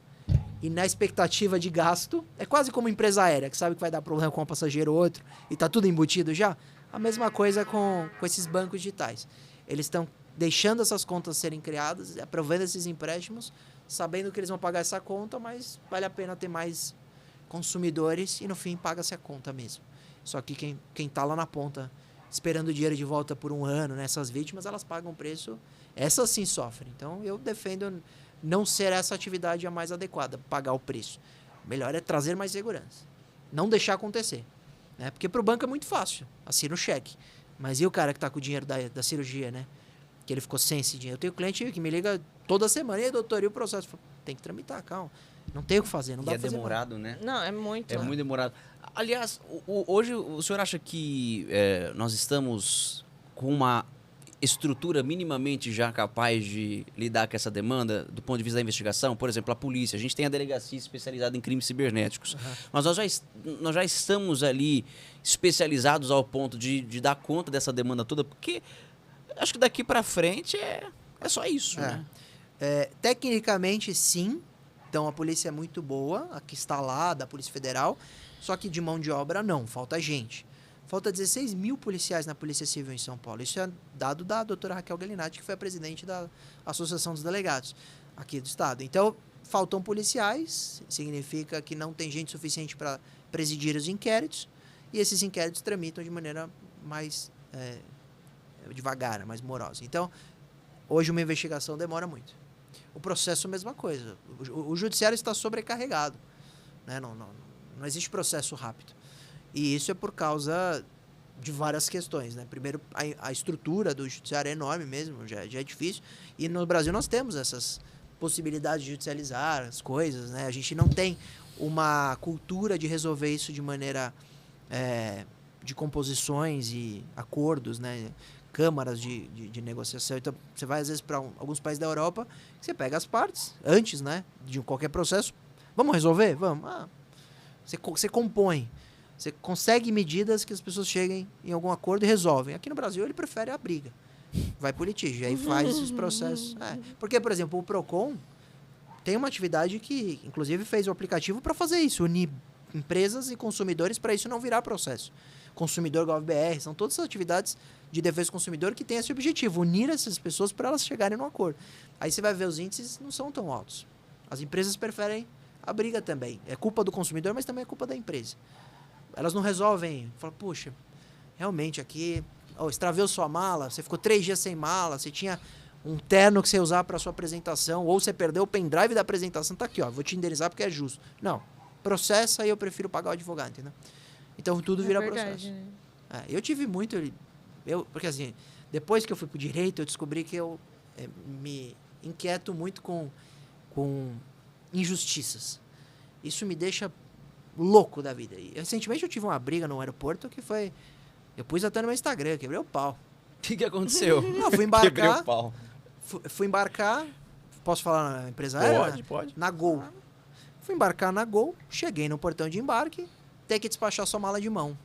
e na expectativa de gasto. É quase como empresa aérea, que sabe que vai dar problema com um passageiro ou outro e está tudo embutido já. A mesma coisa com esses bancos digitais. Eles estão deixando essas contas serem criadas, aprovando esses empréstimos, sabendo que eles vão pagar essa conta, mas vale a pena ter mais consumidores e no fim paga-se a conta mesmo. Só que quem está lá na ponta esperando o dinheiro de volta por um ano, né, essas vítimas, elas pagam preço, essas sim sofrem. Então eu defendo não ser essa atividade a mais adequada, pagar o preço. Melhor é trazer mais segurança, não deixar acontecer. Né? Porque para o banco é muito fácil, assina o cheque. Mas e o cara que está com o dinheiro da cirurgia, né? Que ele ficou sem esse dinheiro. Eu tenho cliente que me liga toda semana, e aí, doutor, e o processo? Eu falo, tem que tramitar, calma. Não tem o que fazer, não dá E é pra fazer demorado, né? Não, é muito. É muito demorado. Aliás, hoje o senhor acha que nós estamos com uma estrutura minimamente já capaz de lidar com essa demanda do ponto de vista da investigação? Por exemplo, a polícia. A gente tem a delegacia especializada em crimes cibernéticos. Mas nós já estamos ali especializados ao ponto de dar conta dessa demanda toda, porque acho que daqui para frente é só isso, né? Tecnicamente, sim. Então, a polícia é muito boa, a que está lá, da Polícia Federal. Só que de mão de obra, não. Falta gente. Falta 16 mil policiais na Polícia Civil em São Paulo. Isso é dado da doutora Raquel Gallinatti, que foi a presidente da Associação dos Delegados aqui do Estado. Então, faltam policiais, significa que não tem gente suficiente para presidir os inquéritos, e esses inquéritos tramitam de maneira mais devagar, mais morosa. Então, hoje uma investigação demora muito. O processo é a mesma coisa. O judiciário está sobrecarregado. Né? Não existe processo rápido. E isso é por causa de várias questões. Né? Primeiro, a estrutura do judiciário é enorme mesmo, já é difícil. E no Brasil nós temos essas possibilidades de judicializar as coisas. Né? A gente não tem uma cultura de resolver isso de maneira de composições e acordos, né? Câmaras de negociação. Então, você vai, às vezes, para alguns países da Europa, você pega as partes, antes, né, de qualquer processo. Vamos resolver? Vamos. Você compõe. Você consegue medidas que as pessoas cheguem em algum acordo e resolvem. Aqui no Brasil, ele prefere a briga. Vai para o litígio, aí faz os processos. Porque, por exemplo, o PROCON tem uma atividade que, inclusive, fez o aplicativo para fazer isso, unir empresas e consumidores para isso não virar processo. Consumidor Gov.br, são todas essas atividades de defesa do consumidor que tem esse objetivo, unir essas pessoas para elas chegarem num acordo. Aí você vai ver os índices não são tão altos. As empresas preferem a briga também. É culpa do consumidor, mas também é culpa da empresa. Elas não resolvem. Fala, puxa, realmente aqui, extraveu sua mala, você ficou 3 dias sem mala, você tinha um terno que você ia usar para sua apresentação, ou você perdeu o pendrive da apresentação, tá aqui, vou te indenizar porque é justo. Não, processa e eu prefiro pagar o advogado, entendeu? Então tudo vira processo. Né? Eu tive muito... Porque assim, depois que eu fui pro direito, eu descobri que eu me inquieto muito com injustiças. Isso me deixa louco da vida. E, recentemente eu tive uma briga no aeroporto que foi... Eu pus até no meu Instagram, quebrei o pau. O que aconteceu? Não, fui embarcar... Quebrei o pau. Fui embarcar... Posso falar na empresa aérea? Pode. Na Gol. Fui embarcar na Gol, cheguei no portão de embarque, tem que despachar sua mala de mão.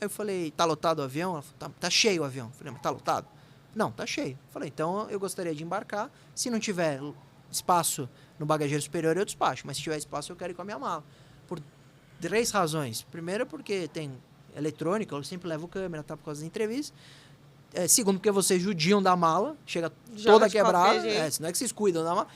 Aí eu falei, tá lotado o avião? Ela falou, tá cheio o avião. Eu falei, mas tá lotado? Não, tá cheio. Eu falei, então eu gostaria de embarcar. Se não tiver espaço no bagageiro superior, eu despacho. Mas se tiver espaço, eu quero ir com a minha mala. Por 3 razões. Primeiro, porque tem eletrônica, eu sempre levo câmera, tá, por causa das entrevistas. Segundo, porque vocês judiam da mala, chega toda quebrada. Senão é que vocês cuidam da mala.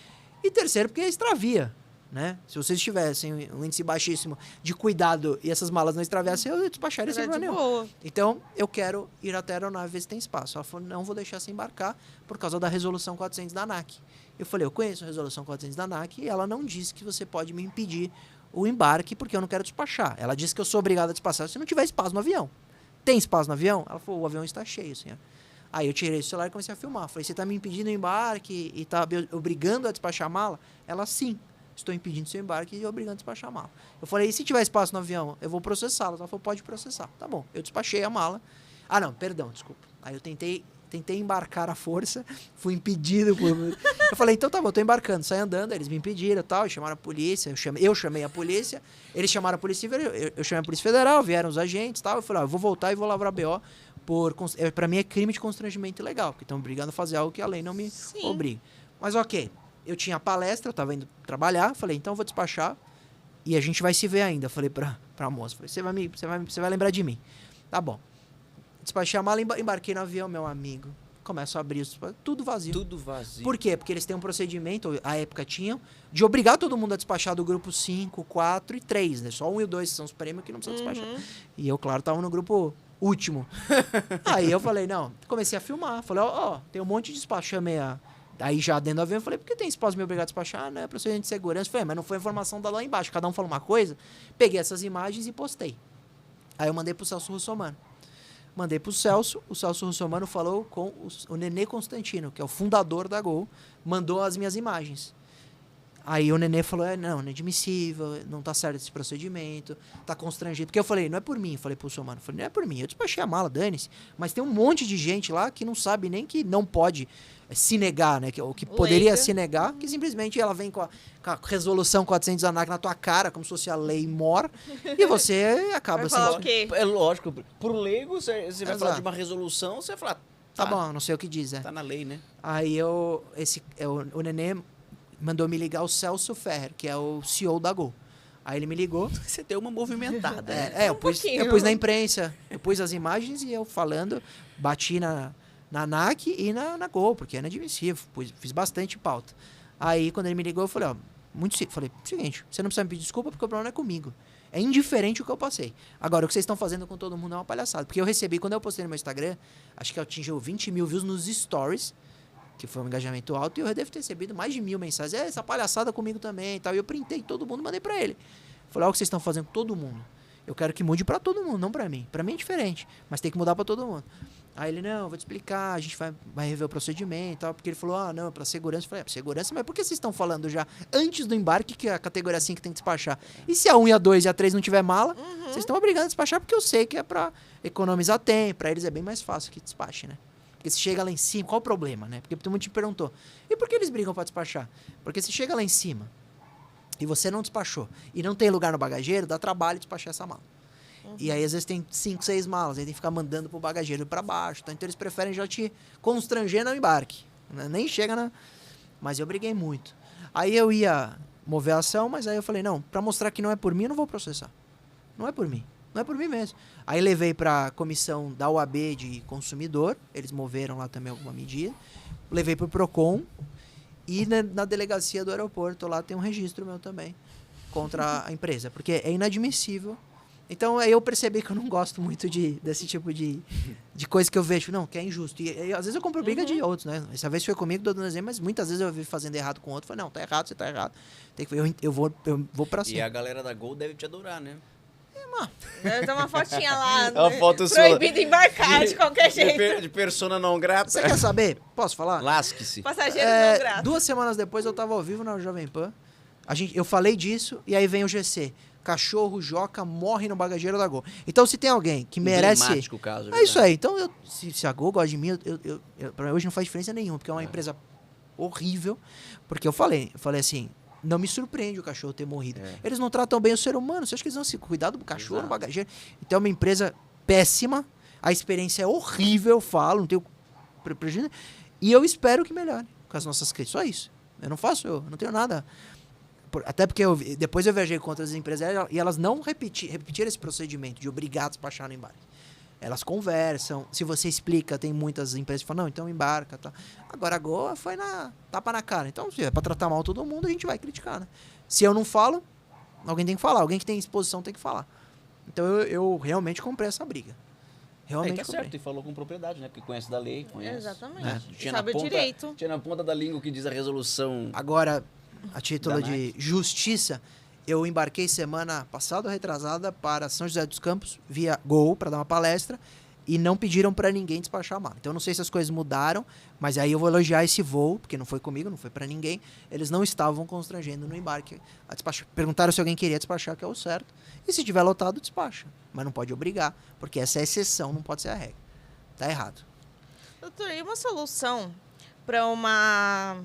E terceiro, porque extravia. Né? Se vocês tivessem um índice baixíssimo de cuidado e essas malas não extraviassem, eu despacharia sem problema nenhum. Então, eu quero ir até a aeronave ver se tem espaço. Ela falou, não vou deixar você embarcar por causa da resolução 400 da ANAC. Eu falei, eu conheço a resolução 400 da ANAC e ela não disse que você pode me impedir o embarque porque eu não quero despachar. Ela disse que eu sou obrigado a despachar se não tiver espaço no avião. Tem espaço no avião? Ela falou, o avião está cheio, senhor. Aí eu tirei o celular e comecei a filmar. Falei, você está me impedindo o embarque e está obrigando a despachar a mala? Ela, sim. Estou impedindo seu embarque e obrigando a despachar a mala. Eu falei, e se tiver espaço no avião, eu vou processá-la. Ela falou, pode processar. Tá bom, eu despachei a mala. Ah, não, perdão, desculpa. Aí eu tentei tentei embarcar à força, fui impedido por... Eu falei, então tá bom, tô embarcando, saí andando, eles me impediram e tal, chamaram a polícia, eu chamei a polícia, eles chamaram a polícia, eu chamei a Polícia Federal, vieram os agentes e tal, eu falei, eu vou voltar e vou lavrar BO, pra mim é crime de constrangimento ilegal, porque estão me obrigando a fazer algo que a lei não me obriga. Mas ok, eu tinha palestra, eu tava indo trabalhar, falei, então eu vou despachar e a gente vai se ver ainda, falei pra moça, falei, você vai lembrar de mim. Tá bom. Despachei a mala, embarquei no avião, meu amigo. Começo a abrir, tudo vazio. Tudo vazio. Por quê? Porque eles têm um procedimento, à época tinham, de obrigar todo mundo a despachar do grupo 5, 4 e 3, né? Só 1 e o 2 são os prêmios que não precisam despachar. E eu, claro, tava no grupo último. Aí eu falei, não, comecei a filmar. Falei, ó, tem um monte de despacho. Chamei Aí já dentro do avião, eu falei, por que tem espaço me obrigar a despachar? Não é procedimento de segurança. Eu falei, mas não foi a informação da lá embaixo. Cada um falou uma coisa. Peguei essas imagens e postei. Aí eu mandei pro Celso Russomano. Mandei pro Celso, o Celso Russomano falou com o Nenê Constantino, que é o fundador da Gol, mandou as minhas imagens. Aí o Nenê falou, não é admissível, não tá certo esse procedimento, tá constrangido. Porque eu falei, não é por mim, falei pro Russomano, falei, não é por mim, eu despachei a mala, dane-se. Mas tem um monte de gente lá que não sabe nem que não pode se negar, né? O que poderia se negar, que simplesmente ela vem com a resolução 400 ANAC na tua cara, como se fosse a lei mor, e você acaba Vai falar sendo... o quê? É lógico, pro leigo, você vai Exato. falar de uma resolução, você vai falar, Tá bom, não sei o que diz, tá na lei, né? Aí o Nenê mandou me ligar o Celso Ferrer, que é o CEO da Gol. Aí ele me ligou. Você deu uma movimentada. Eu pus na imprensa, eu pus as imagens e eu falando, bati na ANAC e na Gol, porque é inadmissível, fiz bastante pauta. Aí quando ele me ligou, eu falei, falei, seguinte, você não precisa me pedir desculpa porque o problema não é comigo. É indiferente o que eu passei. Agora, o que vocês estão fazendo com todo mundo é uma palhaçada. Porque eu recebi, quando eu postei no meu Instagram, acho que atingiu 20 mil views nos stories, que foi um engajamento alto, e eu devo ter recebido mais de 1000 mensagens. Essa palhaçada comigo também e tal. E eu printei todo mundo, mandei pra ele. Falei, olha o que vocês estão fazendo com todo mundo. Eu quero que mude pra todo mundo, não pra mim. Pra mim é diferente, mas tem que mudar pra todo mundo. Aí ele, não, vou te explicar, a gente vai rever o procedimento e tal, porque ele falou, não, pra segurança. Eu falei, pra segurança, mas por que vocês estão falando já antes do embarque que a categoria 5 tem que despachar? E se a 1 e a 2 e a 3 não tiver mala, vocês estão obrigados a despachar porque eu sei que é pra economizar tempo, pra eles é bem mais fácil que despache, né? Porque se chega lá em cima, qual o problema, né? Porque todo mundo te perguntou, e por que eles brigam pra despachar? Porque se chega lá em cima e você não despachou e não tem lugar no bagageiro, dá trabalho despachar essa mala. E aí, às vezes, tem 5, 6 malas. Aí tem que ficar mandando pro bagageiro pra baixo. Tá? Então, eles preferem já te constranger no embarque. Né? Nem chega na... Mas eu briguei muito. Aí eu ia mover a ação, mas aí eu falei, não, pra mostrar que não é por mim, eu não vou processar. Não é por mim. Não é por mim mesmo. Aí levei pra comissão da UAB de consumidor. Eles moveram lá também alguma medida. Levei pro Procon. E na delegacia do aeroporto, lá tem um registro meu também. Contra a empresa. Porque é inadmissível. Então, aí eu percebi que eu não gosto muito desse tipo de coisa que eu vejo, não, que é injusto. E às vezes eu compro briga de outros, né? Essa vez foi comigo, dando exemplo, mas muitas vezes eu vi fazendo errado com outro. Falei, não, tá errado, você tá errado. Tem que, eu vou pra cima. E a galera da Gol deve te adorar, né? Deve ter uma fotinha lá. Uma foto sua. Proibido embarcar de qualquer jeito. De persona não grata. Você quer saber? Posso falar? Lasque-se. Passageiro não grato. 2 semanas depois eu tava ao vivo na Jovem Pan. Eu falei disso e aí vem o GC. Cachorro Joca morre no bagageiro da Gol. Então, se tem alguém que merece... Emblemático o caso. É isso aí. Então, se a Gol gosta de mim, pra mim hoje não faz diferença nenhuma, porque é uma empresa horrível. Porque eu falei assim, não me surpreende o cachorro ter morrido. Eles não tratam bem o ser humano. Você acha que eles vão se cuidar do cachorro no bagageiro? Então, é uma empresa péssima. A experiência é horrível, eu falo, não tenho prejuízo. E eu espero que melhore com as nossas críticas. Só isso. Eu não tenho nada... Até porque depois eu viajei com outras empresas e elas não repetiram esse procedimento de obrigar a despachar no embarque. Elas conversam, se você explica, tem muitas empresas que falam, não, então embarca, tá. Agora a Gol foi tapa na cara. Então, se é pra tratar mal todo mundo, a gente vai criticar, né? Se eu não falo, alguém tem que falar, alguém que tem exposição tem que falar. Então eu realmente comprei essa briga. Realmente tá certo, e falou com propriedade, né? Porque conhece da lei, conhece. Exatamente. Né? Sabe o direito. Tinha na ponta da língua o que diz a resolução. Agora, a título de justiça, eu embarquei semana passada ou retrasada para São José dos Campos, via Gol, para dar uma palestra, e não pediram para ninguém despachar a mala. Então, eu não sei se as coisas mudaram, mas aí eu vou elogiar esse voo, porque não foi comigo, não foi para ninguém. Eles não estavam constrangendo no embarque a despachar. Perguntaram se alguém queria despachar, que é o certo. E se tiver lotado, despacha. Mas não pode obrigar, porque essa é a exceção, não pode ser a regra. Tá errado. Doutor, e uma solução para uma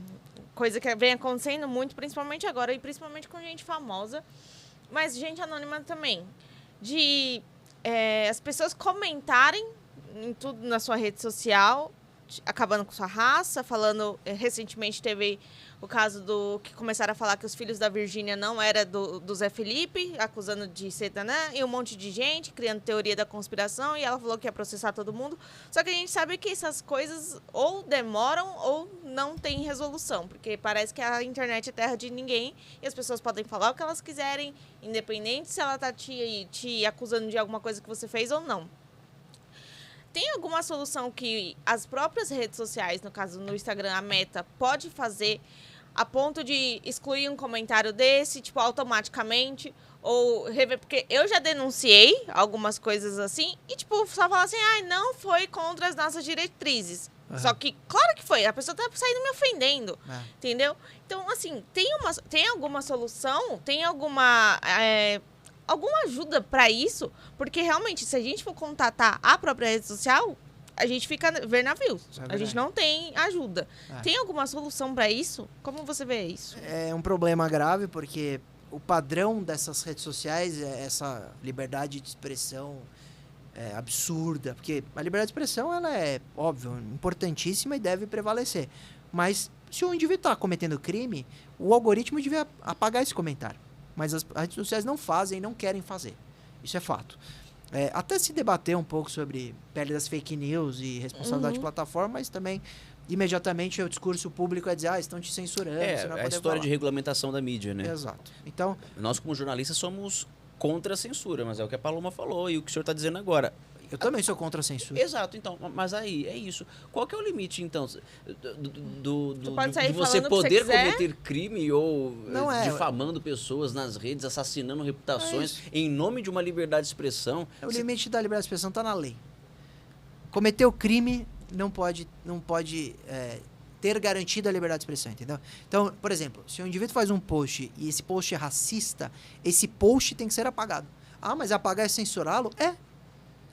coisa que vem acontecendo muito, principalmente agora, e principalmente com gente famosa, mas gente anônima também, de as pessoas comentarem em tudo na sua rede social, acabando com sua raça, falando, recentemente teve o caso do que começaram a falar que os filhos da Virgínia não era do Zé Felipe, acusando de Satanã, e um monte de gente criando teoria da conspiração, e ela falou que ia processar todo mundo. Só que a gente sabe que essas coisas ou demoram ou não tem resolução, porque parece que a internet é terra de ninguém e as pessoas podem falar o que elas quiserem, independente se ela tá te acusando de alguma coisa que você fez ou não. Tem alguma solução que as próprias redes sociais, no caso no Instagram, a Meta, pode fazer a ponto de excluir um comentário desse, tipo, automaticamente? Ou rever? Porque eu já denunciei algumas coisas assim e, tipo, só falar assim, não foi contra as nossas diretrizes. Uhum. Só que, claro que foi, a pessoa tá saindo me ofendendo, entendeu? Então, assim, tem alguma solução? Tem alguma ajuda para isso? Porque realmente, se a gente for contatar a própria rede social, a gente fica ver navios. A gente não tem ajuda. Tem alguma solução para isso? Como você vê isso? É um problema grave, porque o padrão dessas redes sociais é essa liberdade de expressão absurda. Porque a liberdade de expressão, ela é, óbvio, importantíssima e deve prevalecer. Mas se o indivíduo está cometendo crime, o algoritmo devia apagar esse comentário. Mas as redes sociais não fazem e não querem fazer. Isso é fato. Até se debater um pouco sobre pele das fake news e responsabilidade de plataforma, mas também, imediatamente, o discurso público é dizer, estão te censurando. Você não vai a história falar. De regulamentação da mídia, né? Exato. Então, nós, como jornalistas, somos contra a censura, mas é o que a Paloma falou e o que o senhor está dizendo agora. Eu também sou contra a censura. Exato, então, mas aí, é isso. Qual que é o limite, então, de você poder cometer crime ou difamando pessoas nas redes, assassinando reputações em nome de uma liberdade de expressão? O limite da liberdade de expressão está na lei. Cometer o crime não pode ter garantido a liberdade de expressão, entendeu? Então, por exemplo, se um indivíduo faz um post e esse post é racista, esse post tem que ser apagado. Mas apagar é censurá-lo?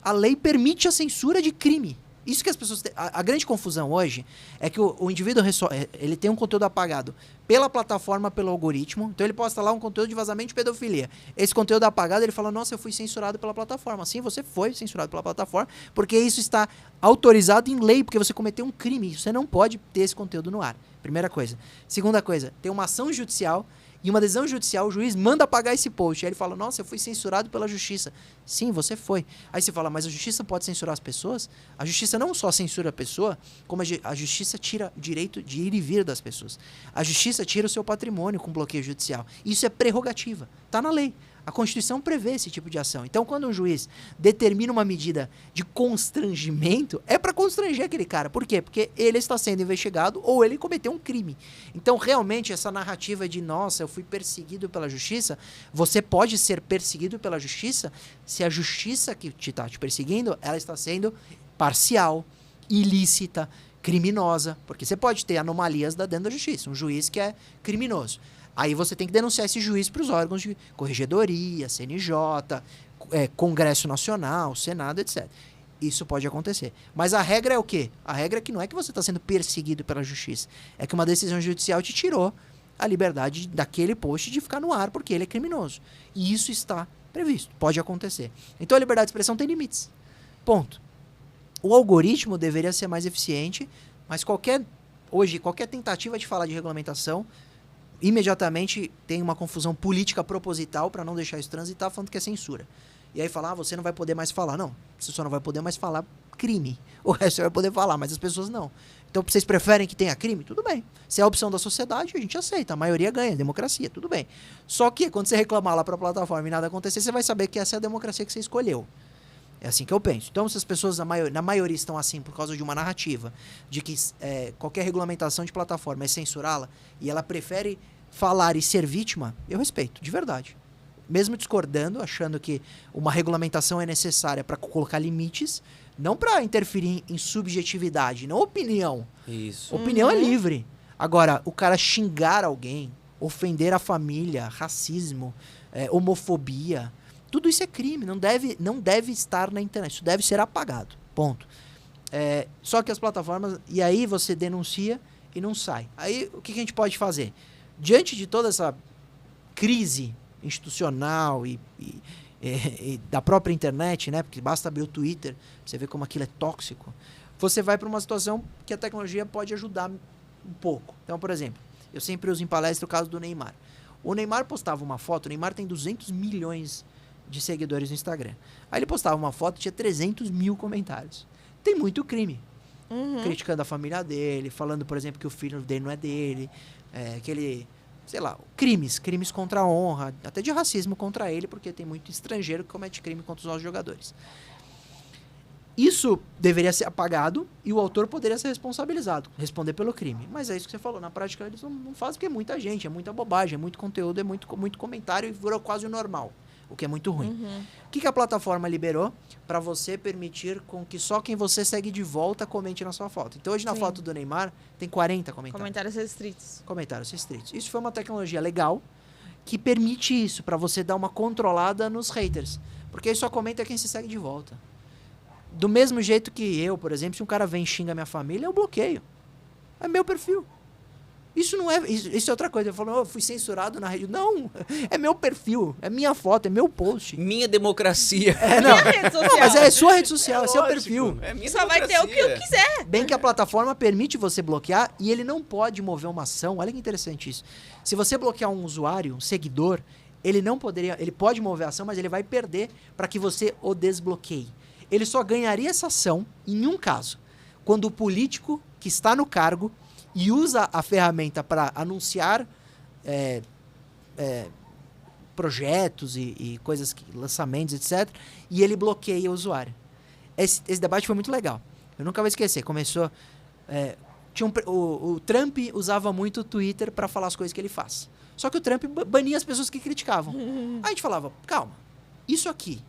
A lei permite a censura de crime. Isso que as pessoas têm. A grande confusão hoje é que o indivíduo ele tem um conteúdo apagado pela plataforma, pelo algoritmo. Então ele posta lá um conteúdo de vazamento de pedofilia. Esse conteúdo apagado, ele fala, nossa, eu fui censurado pela plataforma. Sim, você foi censurado pela plataforma, porque isso está autorizado em lei, porque você cometeu um crime. Você não pode ter esse conteúdo no ar. Primeira coisa. Segunda coisa, tem uma ação judicial. E uma decisão judicial, o juiz manda apagar esse post. Aí ele fala, nossa, eu fui censurado pela justiça. Sim, você foi. Aí você fala, mas a justiça pode censurar as pessoas? A justiça não só censura a pessoa, como a justiça tira o direito de ir e vir das pessoas. A justiça tira o seu patrimônio com bloqueio judicial. Isso é prerrogativa. Está na lei. A Constituição prevê esse tipo de ação. Então, quando um juiz determina uma medida de constrangimento, é para constranger aquele cara. Por quê? Porque ele está sendo investigado ou ele cometeu um crime. Então, realmente, essa narrativa de, nossa, eu fui perseguido pela justiça, você pode ser perseguido pela justiça se a justiça que está te perseguindo, ela está sendo parcial, ilícita, criminosa. Porque você pode ter anomalias dentro da justiça. Um juiz que é criminoso. Aí você tem que denunciar esse juiz para os órgãos de corregedoria, CNJ, Congresso Nacional, Senado, etc. Isso pode acontecer. Mas a regra é o quê? A regra é que não é que você está sendo perseguido pela justiça. É que uma decisão judicial te tirou a liberdade daquele post de ficar no ar porque ele é criminoso. E isso está previsto. Pode acontecer. Então a liberdade de expressão tem limites. Ponto. O algoritmo deveria ser mais eficiente, mas hoje, qualquer tentativa de falar de regulamentação imediatamente tem uma confusão política proposital para não deixar isso transitar, falando que é censura. E aí fala, você não vai poder mais falar. Não, você só não vai poder mais falar crime. O resto você vai poder falar, mas as pessoas não. Então, vocês preferem que tenha crime? Tudo bem. Se é a opção da sociedade, a gente aceita. A maioria ganha, democracia, tudo bem. Só que quando você reclamar lá para a plataforma e nada acontecer, você vai saber que essa é a democracia que você escolheu. É assim que eu penso. Então, se as pessoas, na maioria, estão assim por causa de uma narrativa de que qualquer regulamentação de plataforma é censurá-la e ela prefere falar e ser vítima, eu respeito, de verdade. Mesmo discordando, achando que uma regulamentação é necessária para colocar limites, não para interferir em subjetividade, não opinião. Isso. Opinião é livre. Agora, o cara xingar alguém, ofender a família, racismo, homofobia, tudo isso é crime, não deve estar na internet, isso deve ser apagado, ponto. Só que as plataformas... E aí você denuncia e não sai. Aí o que a gente pode fazer? Diante de toda essa crise institucional e da própria internet, né? Porque basta abrir o Twitter, você vê como aquilo é tóxico. Você vai para uma situação que a tecnologia pode ajudar um pouco. Então, por exemplo, eu sempre uso em palestra o caso do Neymar. O Neymar postava uma foto, o Neymar tem 200 milhões de seguidores no Instagram. Aí ele postava uma foto e tinha 300 mil comentários. Tem muito crime. Criticando a família dele, falando, por exemplo, que o filho dele não é dele, que ele... Sei lá, crimes contra a honra, até de racismo contra ele, porque tem muito estrangeiro que comete crime contra os nossos jogadores. Isso deveria ser apagado e o autor poderia ser responsabilizado, responder pelo crime. Mas é isso que você falou, na prática eles não fazem porque é muita gente, é muita bobagem, é muito conteúdo, é muito comentário e virou quase o normal, o que é muito ruim. O que a plataforma liberou? Para você permitir com que só quem você segue de volta comente na sua foto. Então hoje na foto do Neymar tem 40 comentários. Comentários restritos. Comentários restritos. Isso foi uma tecnologia legal que permite isso, para você dar uma controlada nos haters. Porque aí só comenta quem se segue de volta. Do mesmo jeito que eu, por exemplo, se um cara vem e xinga minha família, eu bloqueio. É meu perfil. Isso não é... Isso é outra coisa. Eu falo, eu fui censurado na rede. Não, é meu perfil, é minha foto, é meu post. Minha democracia. Não. Minha rede social. Não, mas é sua rede social, é seu lógico, perfil. É minha Só vai ter o que eu quiser. Bem que a plataforma permite você bloquear e ele não pode mover uma ação. Olha que interessante isso. Se você bloquear um usuário, um seguidor, ele não poderia... Ele pode mover a ação, mas ele vai perder para que você o desbloqueie. Ele só ganharia essa ação em um caso. Quando o político que está no cargo e usa a ferramenta para anunciar projetos e coisas, lançamentos, etc. E ele bloqueia o usuário. Esse debate foi muito legal. Eu nunca vou esquecer. Começou... o Trump usava muito o Twitter para falar as coisas que ele faz. Só que o Trump bania as pessoas que criticavam. Aí a gente falava, calma, isso aqui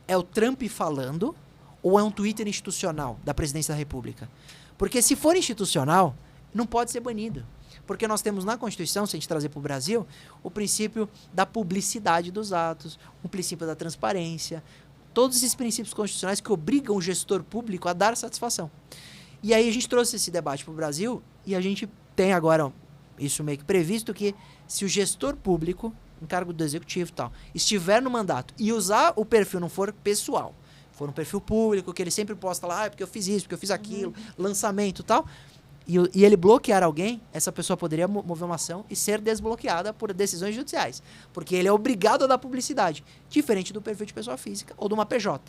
é o Trump falando ou é um Twitter institucional da presidência da República? Porque se for institucional, não pode ser banido. Porque nós temos na Constituição, se a gente trazer para o Brasil, o princípio da publicidade dos atos, o princípio da transparência, todos esses princípios constitucionais que obrigam o gestor público a dar satisfação. E aí a gente trouxe esse debate para o Brasil e a gente tem agora isso meio que previsto que se o gestor público, em cargo do executivo e tal, estiver no mandato e usar o perfil, não for pessoal, for um perfil público, que ele sempre posta lá, porque eu fiz isso, porque eu fiz aquilo, lançamento e tal, e ele bloquear alguém, essa pessoa poderia mover uma ação e ser desbloqueada por decisões judiciais, porque ele é obrigado a dar publicidade, diferente do perfil de pessoa física ou de uma PJ,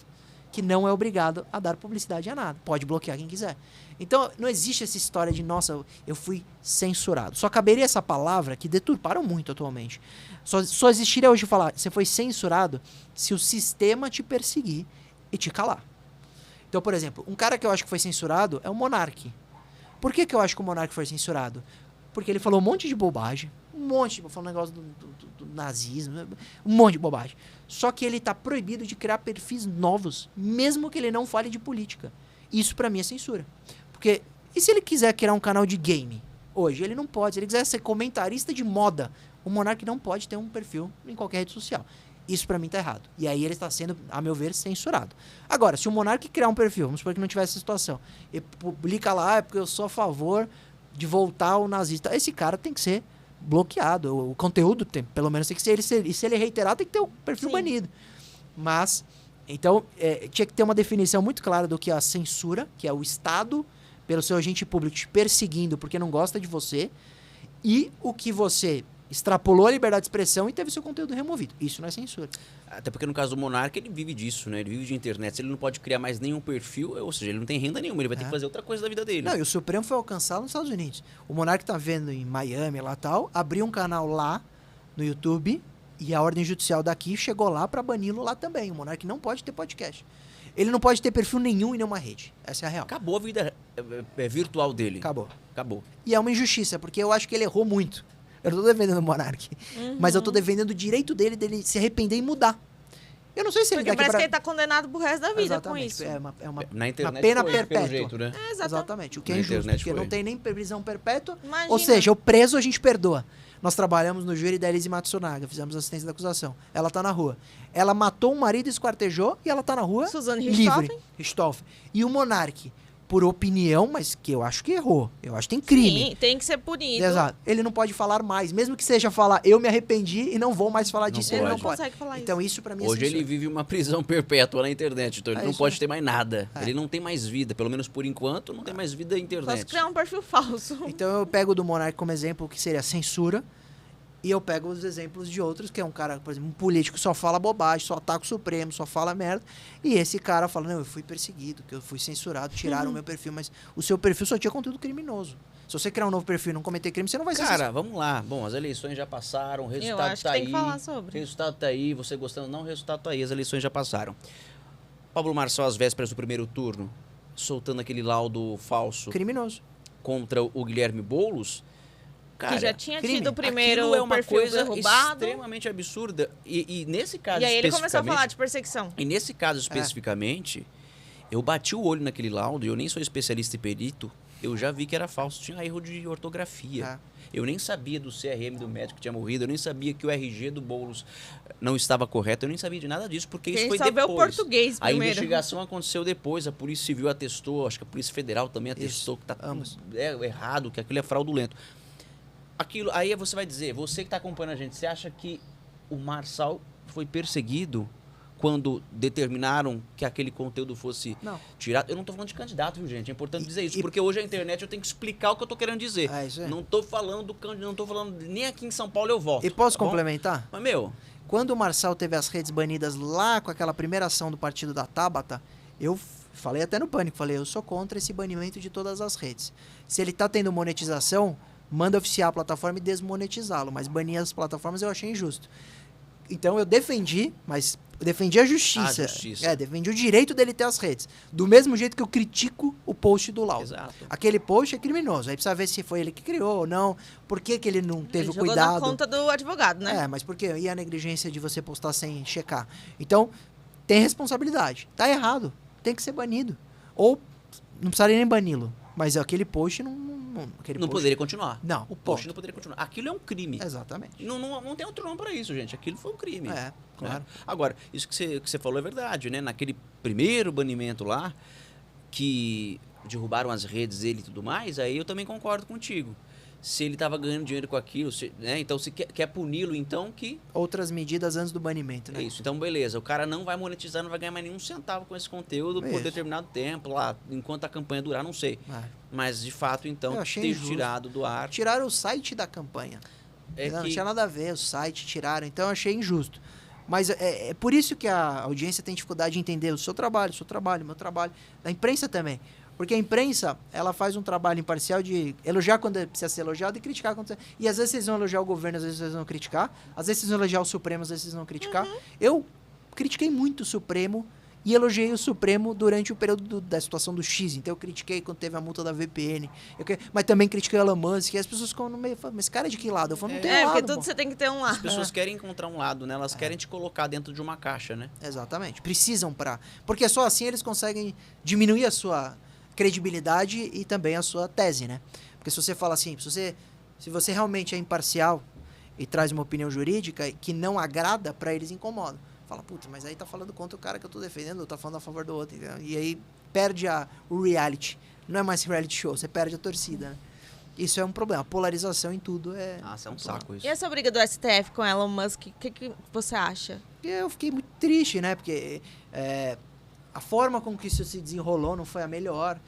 que não é obrigado a dar publicidade a nada, pode bloquear quem quiser. Então, não existe essa história de, nossa, eu fui censurado. Só caberia essa palavra, que deturparam muito atualmente. Só existiria hoje falar, você foi censurado se o sistema te perseguir e te calar. Então, por exemplo, um cara que eu acho que foi censurado é o Monark. Por que eu acho que o Monark foi censurado? Porque ele falou um monte de bobagem, falou um negócio do nazismo, um monte de bobagem. Só que ele está proibido de criar perfis novos, mesmo que ele não fale de política. Isso pra mim é censura. Porque, e se ele quiser criar um canal de game hoje? Ele não pode. Se ele quiser ser comentarista de moda, o Monark não pode ter um perfil em qualquer rede social. Isso pra mim tá errado. E aí ele está sendo, a meu ver, censurado. Agora, se o Monark criar um perfil, vamos supor que não tivesse essa situação, e publica lá, é porque eu sou a favor de voltar ao nazista, esse cara tem que ser bloqueado. O conteúdo tem, pelo menos tem que ser, e se ele reiterar, tem que ter o perfil banido. Mas, então, tinha que ter uma definição muito clara do que é a censura, que é o Estado, pelo seu agente público, te perseguindo porque não gosta de você, e o que você extrapolou a liberdade de expressão e teve seu conteúdo removido. Isso não é censura. Até porque no caso do Monark, ele vive disso, né? Ele vive de internet. Se ele não pode criar mais nenhum perfil, ou seja, ele não tem renda nenhuma, ele vai ter que fazer outra coisa da vida dele. Não, e o Supremo foi alcançado nos Estados Unidos. O Monark tá vendo em Miami, lá tal, abriu um canal lá no YouTube e a ordem judicial daqui chegou lá para bani-lo lá também. O Monark não pode ter podcast. Ele não pode ter perfil nenhum em nenhuma rede. Essa é a real. Acabou a vida virtual dele. Acabou. Acabou. E é uma injustiça, porque eu acho que ele errou muito. Eu não tô defendendo o Monark, mas eu tô defendendo o direito dele se arrepender e mudar. Eu não sei se ele Porque parece que ele tá condenado pro resto da vida com isso. É uma Na internet uma pena foi, perpétua. pelo jeito, né? Exatamente. O que é Na injusto, internet porque foi. não tem nem prisão perpétua. Imagina. Ou seja, o preso a gente perdoa. Nós trabalhamos no júri da Elise Matsunaga, fizemos assistência da acusação. Ela tá na rua. Ela matou um marido, esquartejou e ela tá na rua Suzane livre. Richthofen. E o Monark por opinião, mas que eu acho que errou. Eu acho que tem crime. Sim, tem que ser punido. Exato. Ele não pode falar mais, mesmo que seja falar, eu me arrependi e não vou mais falar Não disso. pode. Ele não Não pode. consegue falar Então isso pra mim é Hoje ele censura. vive uma prisão perpétua na internet, então ele É não isso pode aí. ter mais nada. É. Ele não tem mais vida, pelo menos por enquanto, não tem mais vida na Só se internet. criar um perfil falso. Então eu pego do Monark como exemplo, que seria censura, e eu pego os exemplos de outros, que é um cara, por exemplo, um político que só fala bobagem, só ataca o Supremo, só fala merda, e esse cara fala, não, eu fui perseguido, que eu fui censurado, tiraram o meu perfil, mas o seu perfil só tinha conteúdo criminoso. Se você criar um novo perfil e não cometer crime, você não vai ser Cara, vamos lá. Bom, as eleições já passaram, o resultado acho tá que tem aí. que falar sobre. O resultado tá aí, você gostando ou não, o resultado tá aí, as eleições já passaram. Pablo Marçal, às vésperas do primeiro turno, soltando aquele laudo falso criminoso. contra o Guilherme Boulos. Cara, que já tinha crime. tido o primeiro aquilo é uma perfil coisa derrubado. extremamente absurda. E nesse caso E aí ele começou a especificamente- falar de perseguição. E nesse caso especificamente, eu bati o olho naquele laudo, e eu nem sou especialista e perito, eu já vi que era falso, tinha erro de ortografia. Eu nem sabia do CRM do médico que tinha morrido, eu nem sabia que o RG do Boulos não estava correto, eu nem sabia de nada disso, porque isso Quem foi só vê depois. o português A primeiro. investigação aconteceu depois, a Polícia Civil atestou, acho que a Polícia Federal também atestou que tá ambos. errado, que aquilo é fraudulento. Aquilo, aí você vai dizer, você que está acompanhando a gente, você acha que o Marçal foi perseguido quando determinaram que aquele conteúdo fosse Não. tirado? Eu não estou falando de candidato, viu, gente? É importante dizer isso, e- porque hoje a internet eu tenho que explicar o que eu estou querendo dizer. É isso aí. Não estou falando do candidato, não estou falando nem aqui em São Paulo eu voto. E posso tá bom? complementar? Mas, meu, Quando o Marçal teve as redes banidas lá com aquela primeira ação do partido da Tabata, eu falei até no Pânico, falei, eu sou contra esse banimento de todas as redes. Se ele tá tendo monetização, manda oficiar a plataforma e desmonetizá-lo, mas banir as plataformas eu achei injusto. Então eu defendi, mas eu defendi a justiça. A justiça. É, defendi o direito dele ter as redes. Do mesmo jeito que eu critico o post do laudo. exato. Aquele post é criminoso, aí precisa ver se foi ele que criou ou não, por que que ele não teve Ele o jogou cuidado. na conta do advogado, né? É, mas por quê? E a negligência de você postar sem checar? Então, tem responsabilidade. Tá errado. Tem que ser banido. Ou, não precisaria nem bani-lo. Mas aquele post aquele Não post- poderia continuar. Não, O post ponto. não poderia continuar. Aquilo é um crime. Exatamente. Não tem outro nome para isso, gente. Aquilo foi um crime. É, claro. Né? Agora, isso que você falou é verdade, né? Naquele primeiro banimento lá, que derrubaram as redes dele e tudo mais, aí eu também concordo contigo. Se ele estava ganhando dinheiro com aquilo, né? Então se quer puni-lo, então que Outras medidas antes do banimento, é né? isso. Então, beleza, o cara não vai monetizar, não vai ganhar mais nenhum centavo com esse conteúdo por Isso. determinado tempo, lá, enquanto a campanha durar, não sei. É. Mas, de fato, então, Eu achei ter injusto. tirado do ar. Tiraram o site da campanha. Não tinha nada a ver, o site tiraram, então eu achei injusto. Mas é por isso que a audiência tem dificuldade de entender o seu trabalho, meu trabalho, da imprensa também. Porque a imprensa, ela faz um trabalho imparcial de elogiar quando precisa ser elogiado e criticar quando precisa. E às vezes vocês vão elogiar o governo, às vezes vocês vão criticar. Às vezes vocês vão elogiar o Supremo, às vezes vocês vão criticar. Eu critiquei muito o Supremo e elogiei o Supremo durante o período da situação do X. Então eu critiquei quando teve a multa da VPN. Mas também critiquei o Elon Musk. E as pessoas ficam no meio, falam, mas esse cara é de que lado? Eu falo, não tem É, lado, porque tudo pô. você tem que ter um As lado. pessoas querem encontrar um lado, né? Elas querem te colocar dentro de uma caixa, né? Exatamente. Precisam para. Porque só assim eles conseguem diminuir a sua credibilidade e também a sua tese, né? Porque se você fala assim, se você realmente é imparcial e traz uma opinião jurídica que não agrada, para eles incomoda. Fala, putz, mas aí tá falando contra o cara que eu tô defendendo, ou tá falando a favor do outro, entendeu? E aí perde o reality. Não é mais reality show, você perde a torcida, né? Isso é um problema. A polarização em tudo é... Nossa, é um saco isso. E essa briga do STF com Elon Musk, o que você acha? Eu fiquei muito triste, né? Porque a forma com que isso se desenrolou não foi a melhor.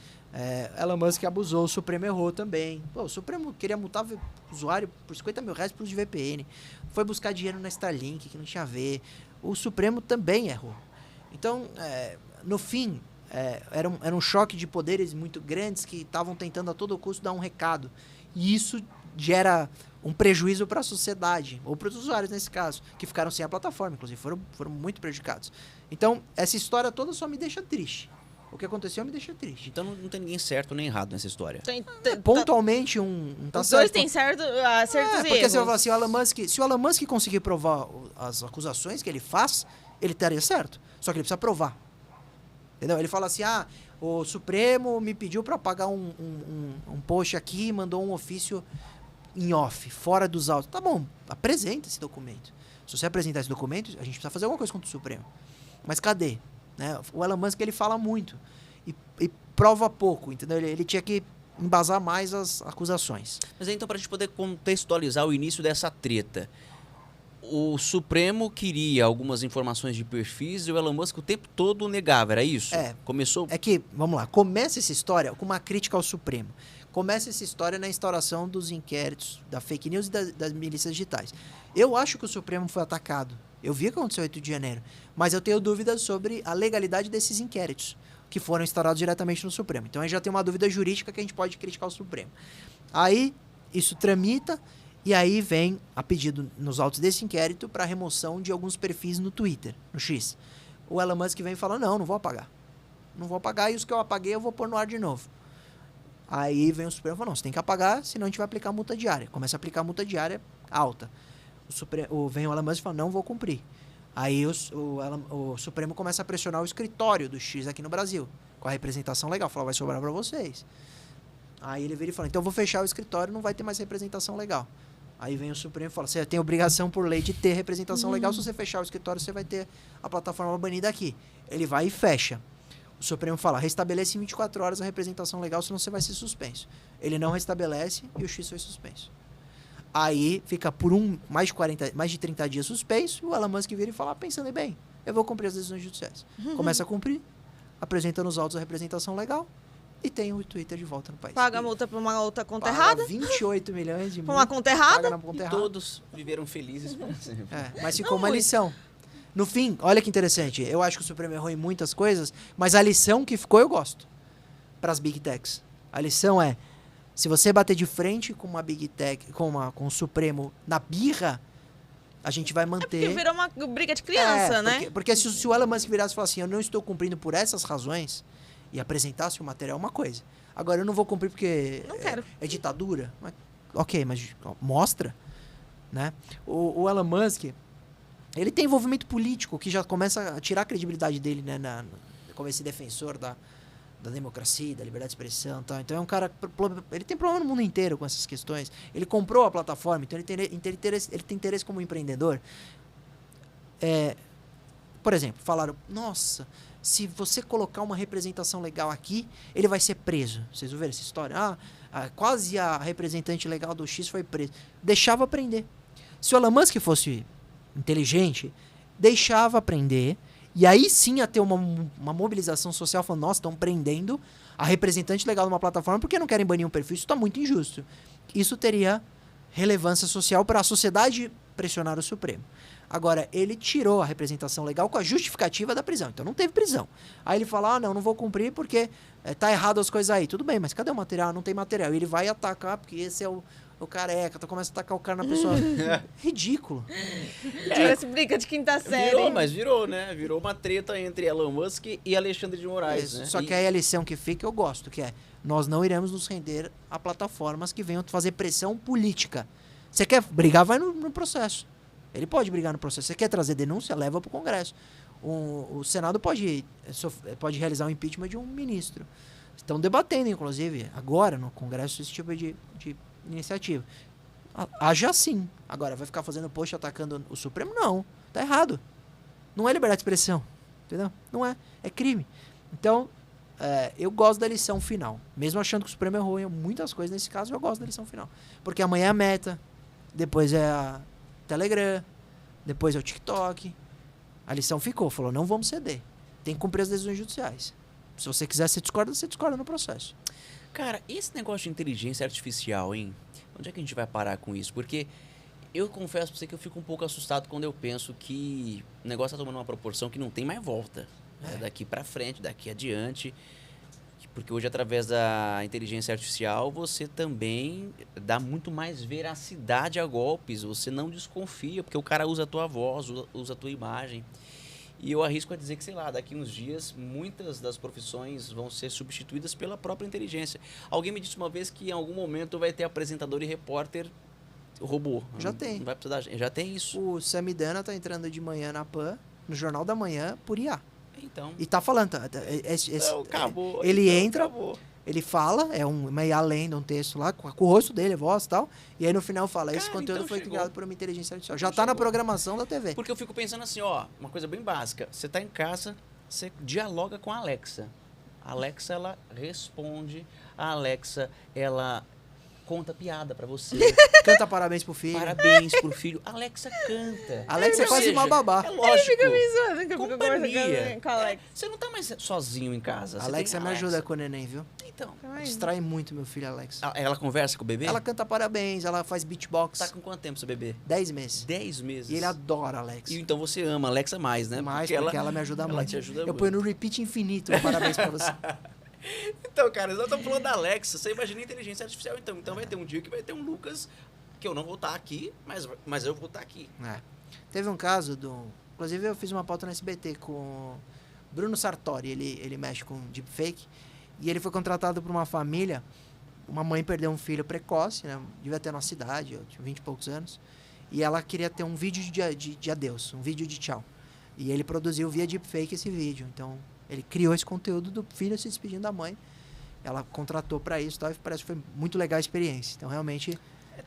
Elon Musk abusou, o Supremo errou também. Pô, o Supremo queria multar o usuário por R$50 mil por uso de VPN. Foi buscar dinheiro na Starlink, que não tinha a ver. O Supremo também errou. Então, no fim, era um choque de poderes muito grandes que estavam tentando a todo custo dar um recado. E isso gera um prejuízo para a sociedade, ou para os usuários nesse caso, que ficaram sem a plataforma, inclusive foram muito prejudicados. Então, essa história toda só me deixa triste. O que aconteceu me deixa triste. Então não tem ninguém certo nem errado nessa história. Pontualmente, tá Os certo. dois têm certos e Porque se eu erros. falar assim, se o Elon Musk conseguir provar as acusações que ele faz, ele estaria certo. Só que ele precisa provar. Entendeu? Ele fala assim, o Supremo me pediu para pagar um post aqui, mandou um ofício em off, fora dos autos. Tá bom, apresenta esse documento. Se você apresentar esse documento, a gente precisa fazer alguma coisa contra o Supremo. Mas cadê? Né? O Elon Musk, ele fala muito. E prova pouco, entendeu? Ele tinha que embasar mais as acusações. Mas aí, então, para a gente poder contextualizar o início dessa treta, o Supremo queria algumas informações de perfis e o Elon Musk o tempo todo negava, era isso? Começou... É que, vamos lá, começa essa história com uma crítica ao Supremo. Começa essa história na instauração dos inquéritos, da fake news e das milícias digitais. Eu acho que o Supremo foi atacado. Eu vi o que aconteceu 8 de janeiro. Mas eu tenho dúvidas sobre a legalidade desses inquéritos, que foram instaurados diretamente no Supremo. Então, aí já tem uma dúvida jurídica que a gente pode criticar o Supremo. Aí, isso tramita, e aí vem a pedido nos autos desse inquérito para remoção de alguns perfis no Twitter, no X. O Elon Musk vem e fala, não vou apagar. Não vou apagar, e os que eu apaguei eu vou pôr no ar de novo. Aí vem o Supremo e fala, não, você tem que apagar, senão a gente vai aplicar multa diária. Começa a aplicar multa diária alta. Vem o Elon Musk e fala, não vou cumprir. Aí o Supremo começa a pressionar o escritório do X aqui no Brasil, com a representação legal. Fala, vai sobrar para vocês. Aí ele vira e fala, então eu vou fechar o escritório, não vai ter mais representação legal. Aí vem o Supremo e fala, você tem obrigação por lei de ter representação legal, se você fechar o escritório, você vai ter a plataforma banida aqui. Ele vai e fecha. O Supremo fala, restabelece em 24 horas a representação legal, senão você vai ser suspenso. Ele não restabelece e o X foi suspenso. Aí fica por mais de 30 dias suspenso, e o Elon Musk vira e fala, pensando bem, eu vou cumprir as decisões judiciais. Começa a cumprir, apresenta nos autos a representação legal, e tem o Twitter de volta no país. Paga a multa por uma outra conta paga errada. 28 milhões de multa. Por uma conta errada. Paga na conta errada. Todos viveram felizes por sempre. Mas ficou uma lição. No fim, olha que interessante. Eu acho que o Supremo errou em muitas coisas, mas a lição que ficou eu gosto. Para as Big Techs. A lição é, se você bater de frente com uma Big Tech, com o Supremo na birra, a gente vai manter... Porque virou uma briga de criança, né? Porque se o Elon Musk virasse e falasse assim, eu não estou cumprindo por essas razões, e apresentasse o material, uma coisa. Agora, eu não vou cumprir porque não quero. É ditadura. Ok, mas mostra. Né? O Elon Musk, ele tem envolvimento político, que já começa a tirar a credibilidade dele, né, como esse defensor da democracia, da liberdade de expressão e tal. Então é um cara... Ele tem problema no mundo inteiro com essas questões. Ele comprou a plataforma, então ele tem interesse como empreendedor. Por exemplo, falaram, nossa, se você colocar uma representação legal aqui, ele vai ser preso. Vocês ouviram essa história? Quase a representante legal do X foi presa. Deixava prender. Se o Elon Musk fosse inteligente, deixava prender, e aí sim ia ter uma mobilização social falando, nossa, estão prendendo a representante legal de uma plataforma porque não querem banir um perfil. Isso está muito injusto. Isso teria relevância social para a sociedade pressionar o Supremo. Agora, ele tirou a representação legal com a justificativa da prisão. Então, não teve prisão. Aí ele fala, não vou cumprir porque tá errado as coisas aí. Tudo bem, mas cadê o material? Não tem material. E ele vai atacar, porque esse é o careca. Então, começa a atacar o cara na pessoa. Ridículo. Parece briga de quinta série. Virou, né? Virou uma treta entre Elon Musk e Alexandre de Moraes. Né? Só que aí a lição que fica, eu gosto, que é, nós não iremos nos render a plataformas que venham fazer pressão política. Você quer brigar, vai no processo. Ele pode brigar no processo. Você quer trazer denúncia? Leva para o Congresso. O Senado pode realizar o impeachment de um ministro. Estão debatendo, inclusive, agora no Congresso, esse tipo de iniciativa. Haja assim. Agora, vai ficar fazendo post atacando o Supremo? Não. Tá errado. Não é liberdade de expressão. Entendeu? Não é. É crime. Então, eu gosto da lição final. Mesmo achando que o Supremo errou em muitas coisas, nesse caso, eu gosto da lição final. Porque amanhã é a Meta, depois é a Telegram, depois é o TikTok. A lição ficou, falou, não vamos ceder. Tem que cumprir as decisões judiciais. Se você quiser, você discorda no processo. Cara, esse negócio de inteligência artificial, hein? Onde é que a gente vai parar com isso? Porque eu confesso pra você que eu fico um pouco assustado quando eu penso que o negócio tá tomando uma proporção que não tem mais volta. Daqui pra frente, daqui adiante. Porque hoje, através da inteligência artificial, você também dá muito mais veracidade a golpes. Você não desconfia, porque o cara usa a tua voz, usa a tua imagem. E eu arrisco a dizer que, sei lá, daqui uns dias, muitas das profissões vão ser substituídas pela própria inteligência. Alguém me disse uma vez que, em algum momento, vai ter apresentador e repórter robô. Já tem. Não vai precisar, já tem isso. O Samidana tá entrando de manhã na PAN, no Jornal da Manhã, por IA. Então. E tá falando, acabou. Ele então, entra, acabou. Ele fala, uma IA lendo um texto lá, com o rosto dele, a voz e tal, e aí no final fala, esse conteúdo então foi chegou. criado por uma inteligência artificial. Já tá na programação da TV. Porque eu fico pensando assim, uma coisa bem básica. Você tá em casa, você dialoga com a Alexa. A Alexa, ela responde. A Alexa, ela conta piada pra você. Canta parabéns pro filho. Parabéns pro filho. A Alexa canta. A Alexa é Ou quase seja, uma babá. É lógico. Fica me zoando, que eu fico Companhia. conversando com a Alex. Você não tá mais sozinho em casa. A você Alexa tem me ajuda com o neném, viu? Então, Distrai muito meu filho, Alexa. ela conversa com o bebê? Ela canta parabéns, ela faz beatbox. Tá com quanto tempo seu bebê? 10 meses. 10 meses. E ele adora a Alexa. E então você ama a Alexa mais, né? Mais, porque ela me ajuda ela muito. te ajuda Eu muito. ponho no repeat infinito. Parabéns pra você. Então, cara, nós estamos falando da Alexa. Você imagina a inteligência artificial, então. Então vai ter um dia que vai ter um Lucas, que eu não vou estar aqui, mas eu vou estar aqui. É. Teve um caso do... Inclusive, eu fiz uma pauta no SBT com o Bruno Sartori. Ele mexe com deepfake. E ele foi contratado por uma família. Uma mãe perdeu um filho precoce, né? Devia ter na cidade, eu tinha 20 e poucos anos. E ela queria ter um vídeo de adeus, um vídeo de tchau. E ele produziu via deepfake esse vídeo. Então, ele criou esse conteúdo do filho se despedindo da mãe. Ela contratou pra isso, tá? E parece que foi muito legal a experiência. Então, realmente...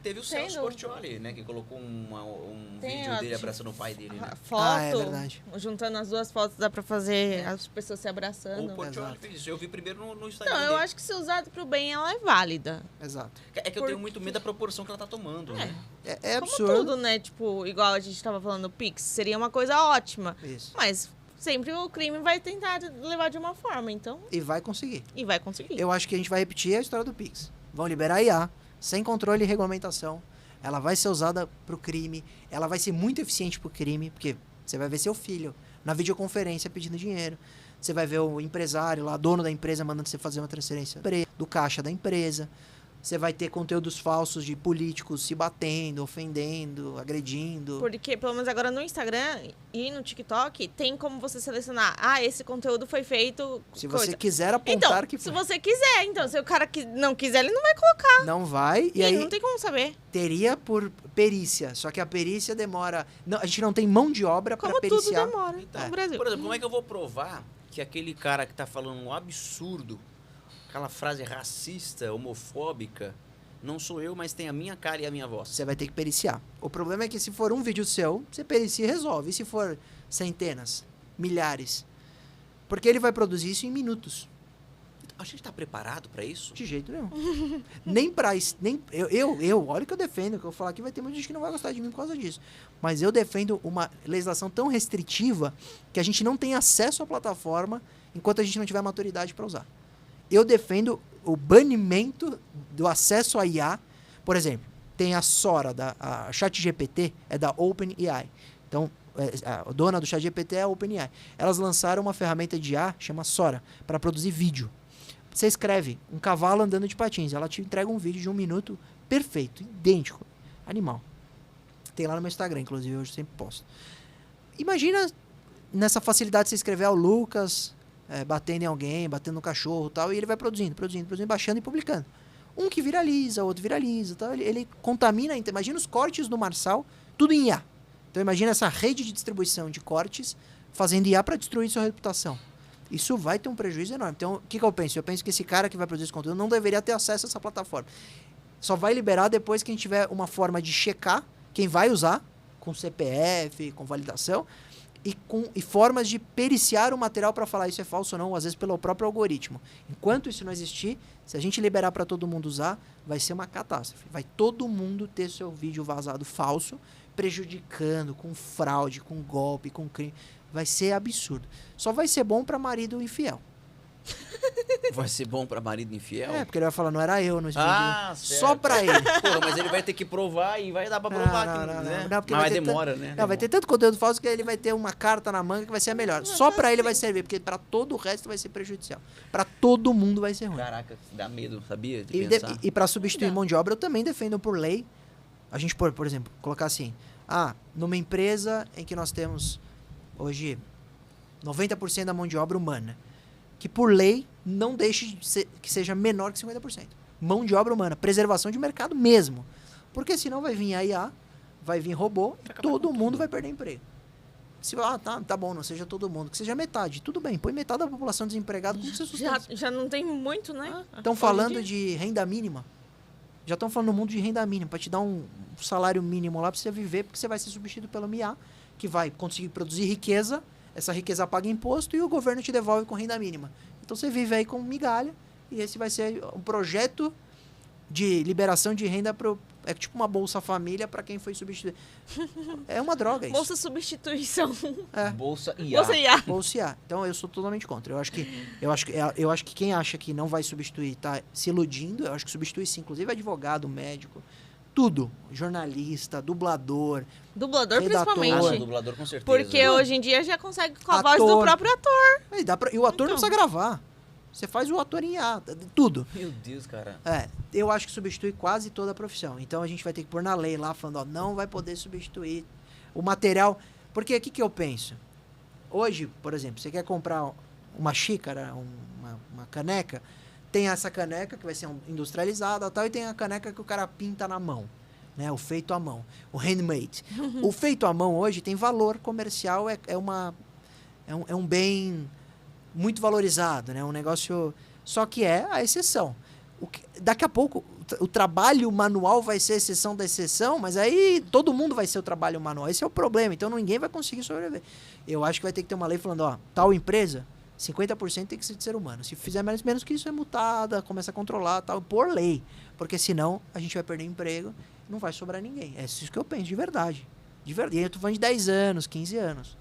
Teve o Celso Portiolli, né? Que colocou um Tem vídeo a- dele abraçando o pai dele, né? A foto, é verdade. juntando as duas fotos, dá pra fazer as pessoas se abraçando. O Portiolli Exato. fez isso. Eu vi primeiro no Instagram Não, eu dele. acho que se usado pro bem, ela é válida. Exato. É que eu tenho muito medo da proporção que ela tá tomando, né? É Como absurdo. tudo, né? Tipo, igual a gente tava falando, o Pix seria uma coisa ótima. Isso. Mas sempre o crime vai tentar levar de uma forma, então... E vai conseguir. E vai conseguir. Eu acho que a gente vai repetir a história do Pix. Vão liberar a IA, sem controle e regulamentação. Ela vai ser usada pro crime. Ela vai ser muito eficiente pro crime, porque você vai ver seu filho na videoconferência pedindo dinheiro. Você vai ver o empresário lá, dono da empresa, mandando você fazer uma transferência do caixa da empresa. Você vai ter conteúdos falsos de políticos se batendo, ofendendo, agredindo. Porque, pelo menos agora no Instagram e no TikTok, tem como você selecionar. Ah, esse conteúdo foi feito... Se coisa. você quiser apontar Então, que se foi. você quiser. Então, se o cara não quiser, ele não vai colocar. Não vai. E E aí não tem como saber. teria por perícia. Só que a perícia demora... Não, a gente não tem mão de obra para Como tudo periciar. demora Então, no Brasil. por exemplo, como é que eu vou provar que aquele cara que tá falando um absurdo, aquela frase racista, homofóbica, não sou eu, mas tem a minha cara e a minha voz? Você vai ter que periciar. O problema é que se for um vídeo seu, você pericia e resolve. E se for centenas, milhares? Porque ele vai produzir isso em minutos. A gente tá preparado pra isso? De jeito nenhum. Nem pra isso. Nem, olha o que eu defendo, que eu vou falar aqui, vai ter muita gente que não vai gostar de mim por causa disso. Mas eu defendo uma legislação tão restritiva que a gente não tem acesso à plataforma enquanto a gente não tiver maturidade para usar. Eu defendo o banimento do acesso à IA. Por exemplo, tem a Sora, a ChatGPT, é da OpenAI. Então, a dona do ChatGPT é a OpenAI. Elas lançaram uma ferramenta de IA, chama Sora, para produzir vídeo. Você escreve um cavalo andando de patins, ela te entrega um vídeo de 1 minuto perfeito, idêntico, animal. Tem lá no meu Instagram, inclusive, eu sempre posto. Imagina nessa facilidade de você escrever ao Lucas, batendo em alguém, batendo no cachorro e tal, e ele vai produzindo, baixando e publicando. Um que viraliza, outro viraliza, tal, ele contamina, imagina os cortes do Marçal, tudo em IA. Então imagina essa rede de distribuição de cortes fazendo IA para destruir sua reputação. Isso vai ter um prejuízo enorme. Então, o que eu penso? Eu penso que esse cara que vai produzir esse conteúdo não deveria ter acesso a essa plataforma. Só vai liberar depois que a gente tiver uma forma de checar quem vai usar, com CPF, com validação, e formas de periciar o material para falar isso é falso ou não, às vezes pelo próprio algoritmo. Enquanto isso não existir, se a gente liberar para todo mundo usar, vai ser uma catástrofe. Vai todo mundo ter seu vídeo vazado falso, prejudicando, com fraude, com golpe, com crime. Vai ser absurdo. Só vai ser bom para marido infiel. Vai ser bom pra marido infiel? Porque ele vai falar, não era eu no vídeo. Certo. Só pra ele. Porra, mas ele vai ter que provar e vai dar pra provar né? Não, porque mas vai ter demora, né? Não, vai ter tanto conteúdo falso que ele vai ter uma carta na manga que vai ser a melhor. Só pra ele vai servir, porque pra todo o resto vai ser prejudicial. Pra todo mundo vai ser ruim. Caraca, dá medo, sabia? De pensar. E pra substituir mão de obra, eu também defendo por lei. A gente, por exemplo, colocar assim, numa empresa em que nós temos hoje 90% da mão de obra humana, que por lei não deixe que seja menor que 50%. Mão de obra humana, preservação de mercado mesmo. Porque senão vai vir a IA, vai vir robô, e todo mundo vai perder emprego. Se tá bom, não seja todo mundo, que seja metade. Tudo bem, põe metade da população desempregada, como você sustenta? Já não tem muito, né? Estão falando de renda mínima. Já estão falando no mundo de renda mínima, para te dar um salário mínimo lá para você viver, porque você vai ser substituído pelo IA, que vai conseguir produzir riqueza, essa riqueza paga imposto e o governo te devolve com renda mínima. Então você vive aí com migalha e esse vai ser um projeto de liberação de renda é tipo uma Bolsa Família para quem foi substituído. É uma droga isso. Bolsa substituição. É. Bolsa IA. Bolsa IA. Bolsa IA. Então eu sou totalmente contra. Eu acho que quem acha que não vai substituir tá se iludindo. Eu acho que substitui sim, inclusive advogado, médico, tudo, jornalista, dublador, Dublador, redator. principalmente. Dublador com certeza. Porque hoje em dia já consegue com a voz Ator. do próprio ator. E o ator não Então. precisa gravar. Você faz o ator em IA, tudo. Meu Deus, cara. Eu acho que substitui quase toda a profissão. Então a gente vai ter que pôr na lei lá, falando, ó, não vai poder substituir o material. Porque o que eu penso? Hoje, por exemplo, você quer comprar uma xícara, uma caneca, tem essa caneca que vai ser industrializada tal, e tem a caneca que o cara pinta na mão. Né? O feito à mão. O handmade. O feito à mão hoje tem valor comercial, é um bem muito valorizado, né? Um negócio... Só que é a exceção. Daqui a pouco, o trabalho manual vai ser a exceção da exceção, mas aí todo mundo vai ser o trabalho manual. Esse é o problema. Então ninguém vai conseguir sobreviver. Eu acho que vai ter que ter uma lei falando, ó, tal empresa, 50% tem que ser de ser humano. Se fizer menos que isso, é multada, começa a controlar, tal, por lei. Porque senão a gente vai perder emprego, não vai sobrar ninguém. É isso que eu penso, de verdade. De verdade. E eu tô falando de 10 anos, 15 anos.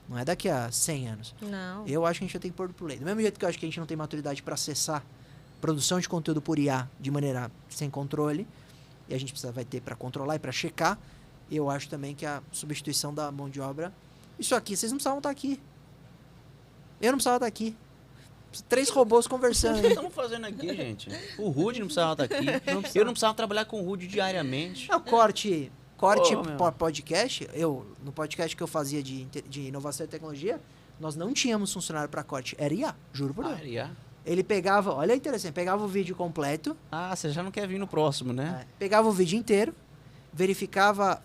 Não é daqui a 100 anos. Não. Eu acho que a gente já tem que pôr por lei. Do mesmo jeito que eu acho que a gente não tem maturidade para acessar produção de conteúdo por IA de maneira sem controle, e a gente vai ter para controlar e para checar, eu acho também que a substituição da mão de obra... Isso aqui, vocês não precisavam estar aqui. Eu não precisava estar aqui. 3 robôs conversando. O que estamos fazendo aqui, gente? O Rude não precisava estar aqui. Eu não precisava trabalhar com o Rude diariamente. Não, corte meu. podcast, no podcast que eu fazia de inovação e tecnologia, nós não tínhamos funcionário para corte. Era IA, juro por Deus. IA. Ele pegava, olha interessante, pegava o vídeo completo, Ah, você já não quer vir no próximo, né? pegava o vídeo inteiro, verificava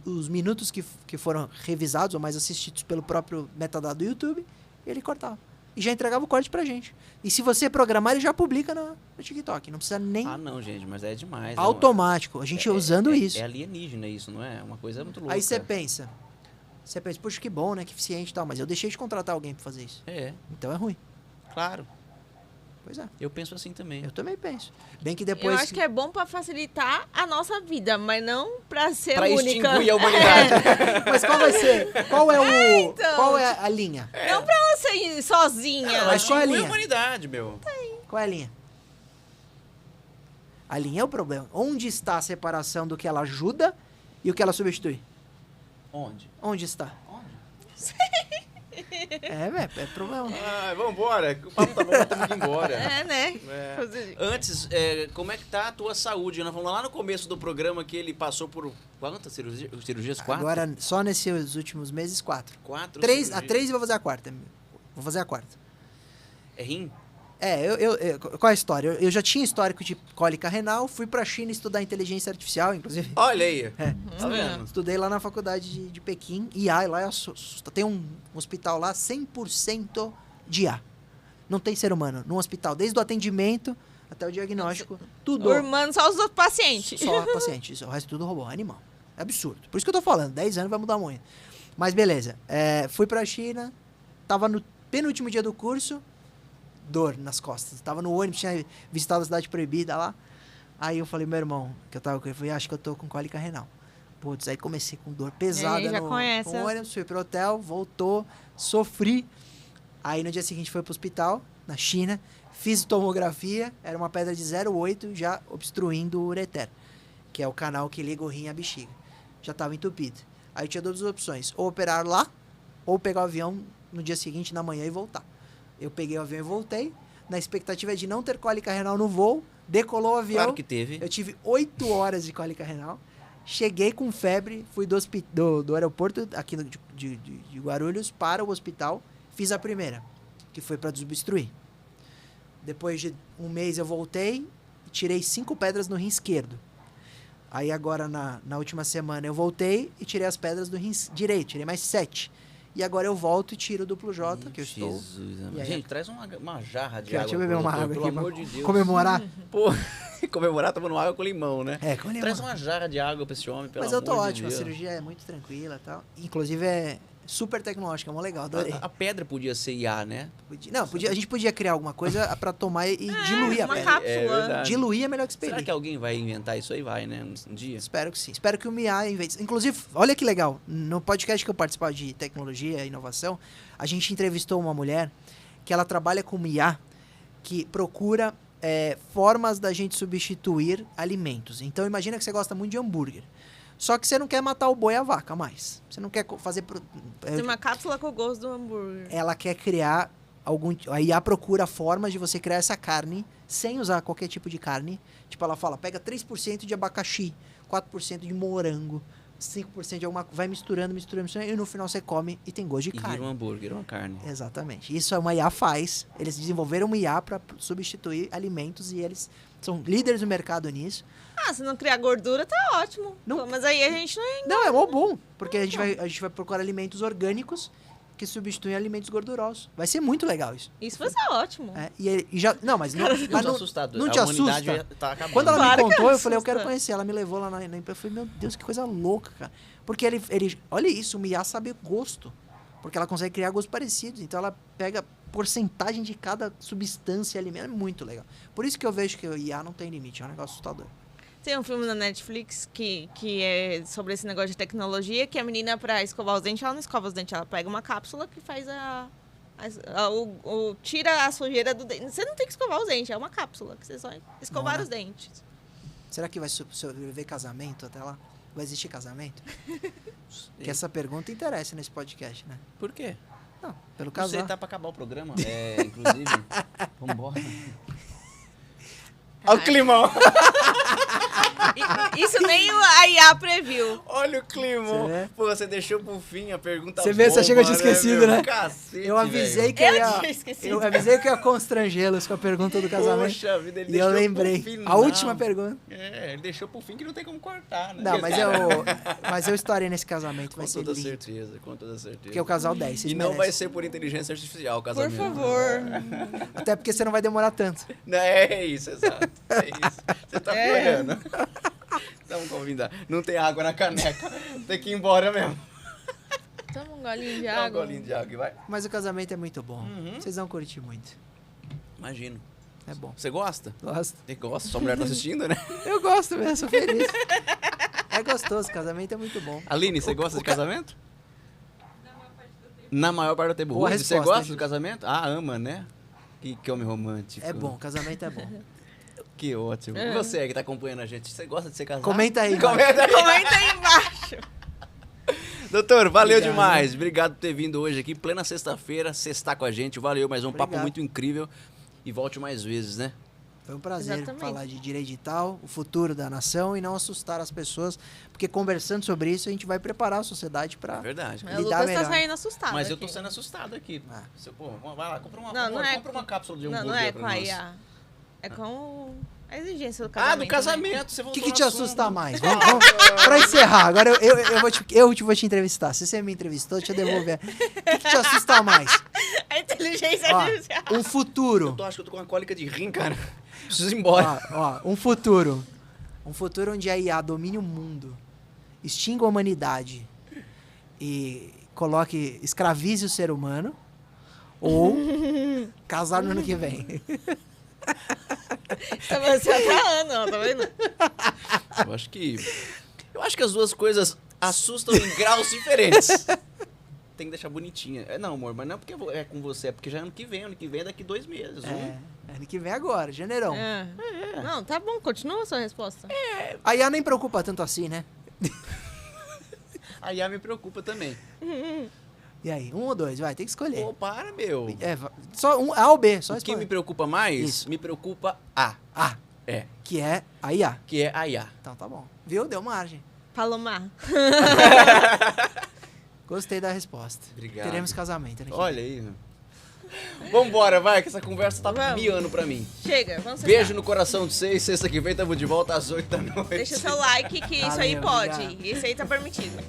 os minutos que foram revisados ou mais assistidos pelo próprio metadado do YouTube, e ele cortava. E já entregava o corte pra gente. E se você programar, ele já publica no TikTok. Não precisa nem... Ah, não, gente, mas é demais. automático. A gente usando isso. É alienígena isso, não é? Uma coisa muito louca. Aí você pensa, puxa, que bom, né? Que eficiente e tal. Mas eu deixei de contratar alguém pra fazer isso. É, Então é ruim. claro. Pois é. Eu penso assim também. Eu também penso. Bem que Eu depois... acho que é bom pra facilitar a nossa vida, mas não pra ser Pra única. extinguir a humanidade. Mas qual vai ser? Qual é o... então. Qual é a linha? Não pra ela ser sozinha. Mas qual é a Extinguir linha? a humanidade, meu. Qual é a linha? A linha é o problema. Onde está a separação do que ela ajuda e o que ela substitui? Onde? Onde está? É problema. Ah, vambora. O papo tá bom, mas temos que ir embora. É, né? É. Fazer- Antes, como é que tá a tua saúde? Nós falamos lá no começo do programa que ele passou por quantas cirurgias? 4? Agora, só nesses últimos meses, 4. 4 A cirurgias. 3 e vou fazer a quarta. Vou fazer a quarta. É rim? Qual é a história? Eu já tinha histórico de cólica renal, fui pra China estudar inteligência artificial, inclusive. Olha aí. É. Tá vendo? Estudei lá na faculdade de Pequim. IA, lá tem um hospital lá 100% de IA. Não tem ser humano. Num hospital, desde o atendimento até o diagnóstico, tudo. Urmando só os outros pacientes. Só paciente. O resto tudo robô, animal. É absurdo. Por isso que eu tô falando, 10 anos vai mudar muito. Mas beleza. Fui pra China, tava no penúltimo dia do curso, dor nas costas. Tava no ônibus, tinha visitado a Cidade Proibida lá. Aí eu falei, meu irmão, que eu tava com ele, falei, acho que eu tô com cólica renal. Putz, aí comecei com dor pesada Ele já no conhece, no ônibus, fui pro hotel, voltou, sofri. Aí no dia seguinte foi pro hospital, na China, fiz tomografia, era uma pedra de 0,8 já obstruindo o ureter, que é o canal que liga o rim à bexiga. Já tava entupido. Aí eu tinha 2 opções, ou operar lá, ou pegar o avião no dia seguinte, na manhã, e voltar. Eu peguei o avião e voltei, na expectativa de não ter cólica renal no voo, decolou o avião. Claro que teve. Eu tive 8 horas de cólica renal, cheguei com febre, fui do aeroporto aqui de Guarulhos para o hospital, fiz a primeira, que foi para desobstruir. Depois de um mês eu voltei e tirei 5 pedras no rim esquerdo. Aí agora na última semana eu voltei e tirei as pedras do rim direito, tirei mais 7. E agora eu volto e tiro o duplo J, que eu estou... Jesus, E aí, gente, traz uma jarra de Aqui, ó, água. deixa eu beber uma doutor, água pelo aqui amor pra de Deus. comemorar. Pô, Comemorar tomando água com limão, né? É, com limão. Traz uma jarra de água pra esse homem, pelo Mas eu tô amor de ótimo, a Deus. cirurgia é muito tranquila e tal. Inclusive é super tecnológica, é mó legal, adorei. A pedra podia ser IA, né? Não, a gente podia criar alguma coisa pra tomar e diluir a uma pele. cápsula. verdade. Diluir é melhor que Será expelir. que alguém vai inventar isso aí? Vai, né? Um dia. Espero que sim. Espero que o MIA invente. Inclusive, olha que legal. No podcast que eu participava de tecnologia e inovação, a gente entrevistou uma mulher que ela trabalha com MIA, que procura formas da gente substituir alimentos. Então, imagina que você gosta muito de hambúrguer. Só que você não quer matar o boi e a vaca mais. Você não quer fazer... Tem uma cápsula com o gosto do hambúrguer. Ela quer criar a IA procura formas de você criar essa carne sem usar qualquer tipo de carne. Tipo, ela fala, pega 3% de abacaxi, 4% de morango, 5% de alguma... Vai misturando, e no final você come e tem gosto de E carne. vira um hambúrguer, uma carne. Exatamente. Isso uma IA faz. Eles desenvolveram uma IA para substituir alimentos e eles são líderes no mercado nisso. Ah, se não criar gordura, tá ótimo. Não- Pô, mas aí a gente não é... Não, é mó bom, porque a gente vai procurar alimentos orgânicos que substituem alimentos gordurosos. Vai ser muito legal isso. Isso vai ser ótimo. E já... Não, mas não, Eu mas tô não, assustado. não a te humanidade assusta? tá acabando. Quando ela me Claro que contou, eu falei, eu assusta. quero conhecer. Ela me levou lá na empresa. Eu falei, meu Deus, que coisa louca, cara. Porque ele olha isso, o Mia sabe gosto. Porque ela consegue criar gostos parecidos. Então ela pega porcentagem de cada substância e alimento. É muito legal. Por isso que eu vejo que o IA não tem limite. É um negócio assustador. Tem um filme na Netflix que é sobre esse negócio de tecnologia, que a menina, pra escovar os dentes, ela não escova os dentes, ela pega uma cápsula que faz tira a sujeira do dente. Você não tem que escovar os dentes, é uma cápsula que você só escovar Não, né? os dentes. Será que vai sobreviver casamento até lá? Vai existir casamento? Que essa pergunta interessa nesse podcast, né? Por quê? Não, pelo Você casal. tá pra acabar o programa. Inclusive. Vambora. Olha o climão. Isso nem a IA previu. Olha o climão. Você vê? Pô, você deixou pro fim a pergunta Você vê, você chegou de esquecido, meu? né? Cacete, Eu avisei velho. que eu tinha ia. esquecido. Eu avisei que eu ia constrangê-los com a pergunta do casamento. Poxa vida, ele E eu deixou lembrei. pro A final. última pergunta. Ele deixou pro fim que não tem como cortar, né? Não, mas eu estarei nesse casamento. Vai Com ser toda lindo. certeza, com toda certeza. Porque é o casal 10. vocês E não vai merecem. ser por inteligência artificial o Por casamento. favor. Até porque você não vai demorar tanto. Não, é isso, exato. É isso. Você tá apoiando. Estamos convidados. Não tem água na caneca. Tem que ir embora mesmo. Toma um golinho de Dá um água. golinho de água e vai. Mas o casamento é muito bom. Uhum. Vocês vão curtir muito. Imagino. É bom. Você gosta? Gosto. Você gosta? Sua mulher tá assistindo, né? Eu gosto mesmo, sou feliz. É gostoso, casamento é muito bom. Aline, você gosta de casamento? Na maior parte do tempo. Boa Ruth, você resposta, gosta Ju. do casamento? Ah, ama, né? Que homem romântico. É bom, casamento é bom. Que ótimo. E você aí que tá acompanhando a gente, você gosta de ser casado? Comenta aí, Comenta aí. Comenta aí embaixo. Doutor, valeu Obrigado. demais. Obrigado por ter vindo hoje aqui, plena sexta-feira, sextar com a gente. Valeu, mais um papo Obrigado. muito incrível. E volte mais vezes, né? Foi um prazer Exatamente. falar de direito digital, o futuro da nação e não assustar as pessoas, porque conversando sobre isso a gente vai preparar a sociedade É para verdade. O Lidar Lucas melhor. tá saindo assustado. Mas eu tô aqui. sendo assustado aqui. Ah. Pô, vai lá, compra uma, Não, não é compra uma cápsula de hambúrguer Não é pra com a nós. IA. É com a exigência do Ah, casamento. do né? casamento. Você O voltou que no te assunto. assusta mais? Vamos para encerrar, agora eu vou te entrevistar. Se você me entrevistou, deixa eu devolver. O que te assusta mais? A inteligência Ó, artificial. um futuro. Eu acho que eu tô com uma cólica de rim, cara. Preciso ir embora. Um futuro. Um futuro onde a IA domine o mundo, extinga a humanidade e escravize o ser humano, ou casar no ano que vem. Você tá ano, ó, tá vendo? Eu acho que as duas coisas assustam em graus diferentes. Tem que deixar bonitinha. Não, amor, mas não é porque é com você, é porque já é ano que vem é daqui 2 meses. Ano que vem agora, janeirão. É. Não, tá bom, continua a sua resposta. A IA nem preocupa tanto assim, né? A IA me preocupa também. E aí, 1 ou 2? Vai, tem que escolher. Pô, para, meu. Só A ou B, só O que escolher. me preocupa mais? Isso. Me preocupa A. A, É. que é a IA. Que é a IA. Então tá bom. Viu? Deu margem. Palomar. Gostei da resposta. Obrigado. Teremos casamento, né? Olha aí, meu. Vambora, vai, que essa conversa tá Vamos. miando pra mim. Chega, vamos Beijo sentar. no coração de vocês. Sexta que vem tamo de volta às 8 da noite. Deixa seu like que isso aí Valeu, pode. obrigado. Isso aí tá permitido.